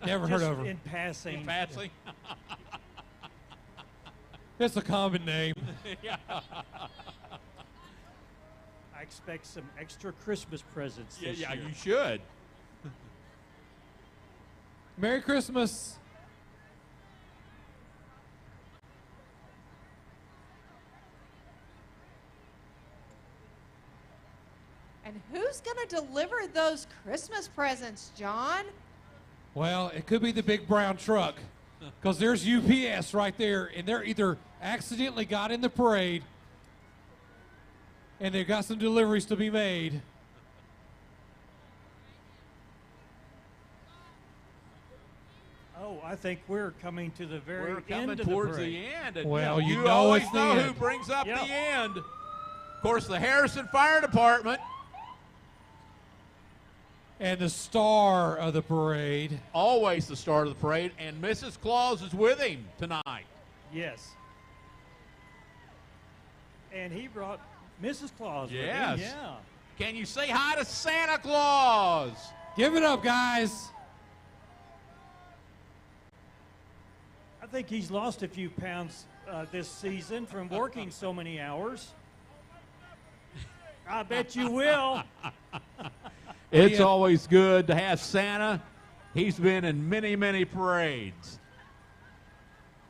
[SPEAKER 3] Never heard
[SPEAKER 1] Just
[SPEAKER 3] of her.
[SPEAKER 1] in passing.
[SPEAKER 2] Patsy?
[SPEAKER 3] It's a common name.
[SPEAKER 2] Yeah.
[SPEAKER 1] I expect some extra Christmas presents
[SPEAKER 2] Yeah,
[SPEAKER 1] this
[SPEAKER 2] yeah,
[SPEAKER 1] year.
[SPEAKER 2] you should.
[SPEAKER 3] Merry Christmas.
[SPEAKER 4] And who's going to deliver those Christmas presents, John?
[SPEAKER 3] Well, it could be the big brown truck because there's UPS right there, and they're either accidentally got in the parade and they've got some deliveries to be made.
[SPEAKER 1] Oh, I think we're coming to the very
[SPEAKER 2] We're
[SPEAKER 1] end
[SPEAKER 2] coming
[SPEAKER 1] of the
[SPEAKER 2] towards
[SPEAKER 1] parade.
[SPEAKER 2] the end. And
[SPEAKER 3] Well,
[SPEAKER 2] you
[SPEAKER 3] you know
[SPEAKER 2] always
[SPEAKER 3] it's the
[SPEAKER 2] know who
[SPEAKER 3] end.
[SPEAKER 2] brings up
[SPEAKER 1] Yep.
[SPEAKER 2] the end. Of course, the Harrison Fire Department.
[SPEAKER 3] And the star of the parade.
[SPEAKER 2] Always the start of the parade. And Mrs. Claus is with him tonight.
[SPEAKER 1] Yes. And he brought Mrs. Claus
[SPEAKER 2] Yes.
[SPEAKER 1] with him. Yeah.
[SPEAKER 2] Can you say hi to Santa Claus?
[SPEAKER 3] Give it up, guys.
[SPEAKER 1] I think he's lost a few pounds this season from working so many hours. I bet you will.
[SPEAKER 2] It's
[SPEAKER 3] Yeah.
[SPEAKER 2] always good to have Santa. He's been in many, many parades.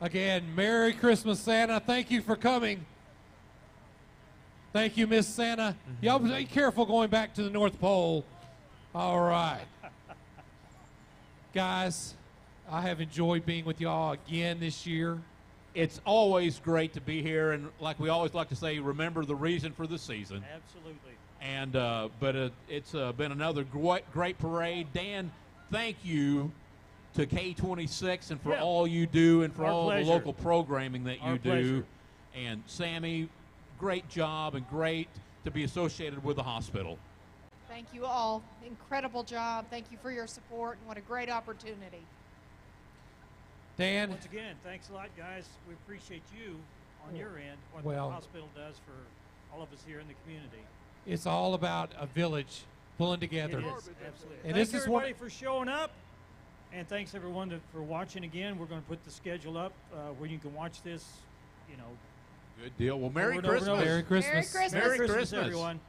[SPEAKER 3] Again, Merry Christmas, Santa. Thank you for coming. Thank you, Miss Santa. Y'all be careful going back to the North Pole. All right. Guys, I have enjoyed being with y'all again this year.
[SPEAKER 2] It's always great to be here, and like we always like to say, remember the reason for the season.
[SPEAKER 1] Absolutely.
[SPEAKER 2] And but it's been another great parade. Dan, thank you to K26 and for all you do and for
[SPEAKER 1] Our
[SPEAKER 2] all
[SPEAKER 1] pleasure.
[SPEAKER 2] the local programming that you
[SPEAKER 1] Our
[SPEAKER 2] do.
[SPEAKER 1] pleasure.
[SPEAKER 2] And Sammy, great job and great to be associated with the hospital.
[SPEAKER 4] Thank you all. Incredible job. Thank you for your support, and what a great opportunity.
[SPEAKER 3] Dan,
[SPEAKER 1] Once again, thanks a lot, guys. We appreciate you on your end, what
[SPEAKER 3] Well-
[SPEAKER 1] the hospital does for all of us here in the community.
[SPEAKER 3] it's all about a village pulling together.
[SPEAKER 1] It is, absolutely.
[SPEAKER 3] And
[SPEAKER 1] Thanks
[SPEAKER 3] this is what-
[SPEAKER 1] everybody for showing up, and thanks everyone for watching again. We're going to put the schedule up where you can watch this,
[SPEAKER 2] Good deal. Well, Merry
[SPEAKER 1] Over and over and
[SPEAKER 2] Christmas.
[SPEAKER 1] over.
[SPEAKER 3] Merry Christmas.
[SPEAKER 4] Merry Christmas.
[SPEAKER 2] Merry
[SPEAKER 1] Christmas,
[SPEAKER 2] Christmas.
[SPEAKER 1] everyone.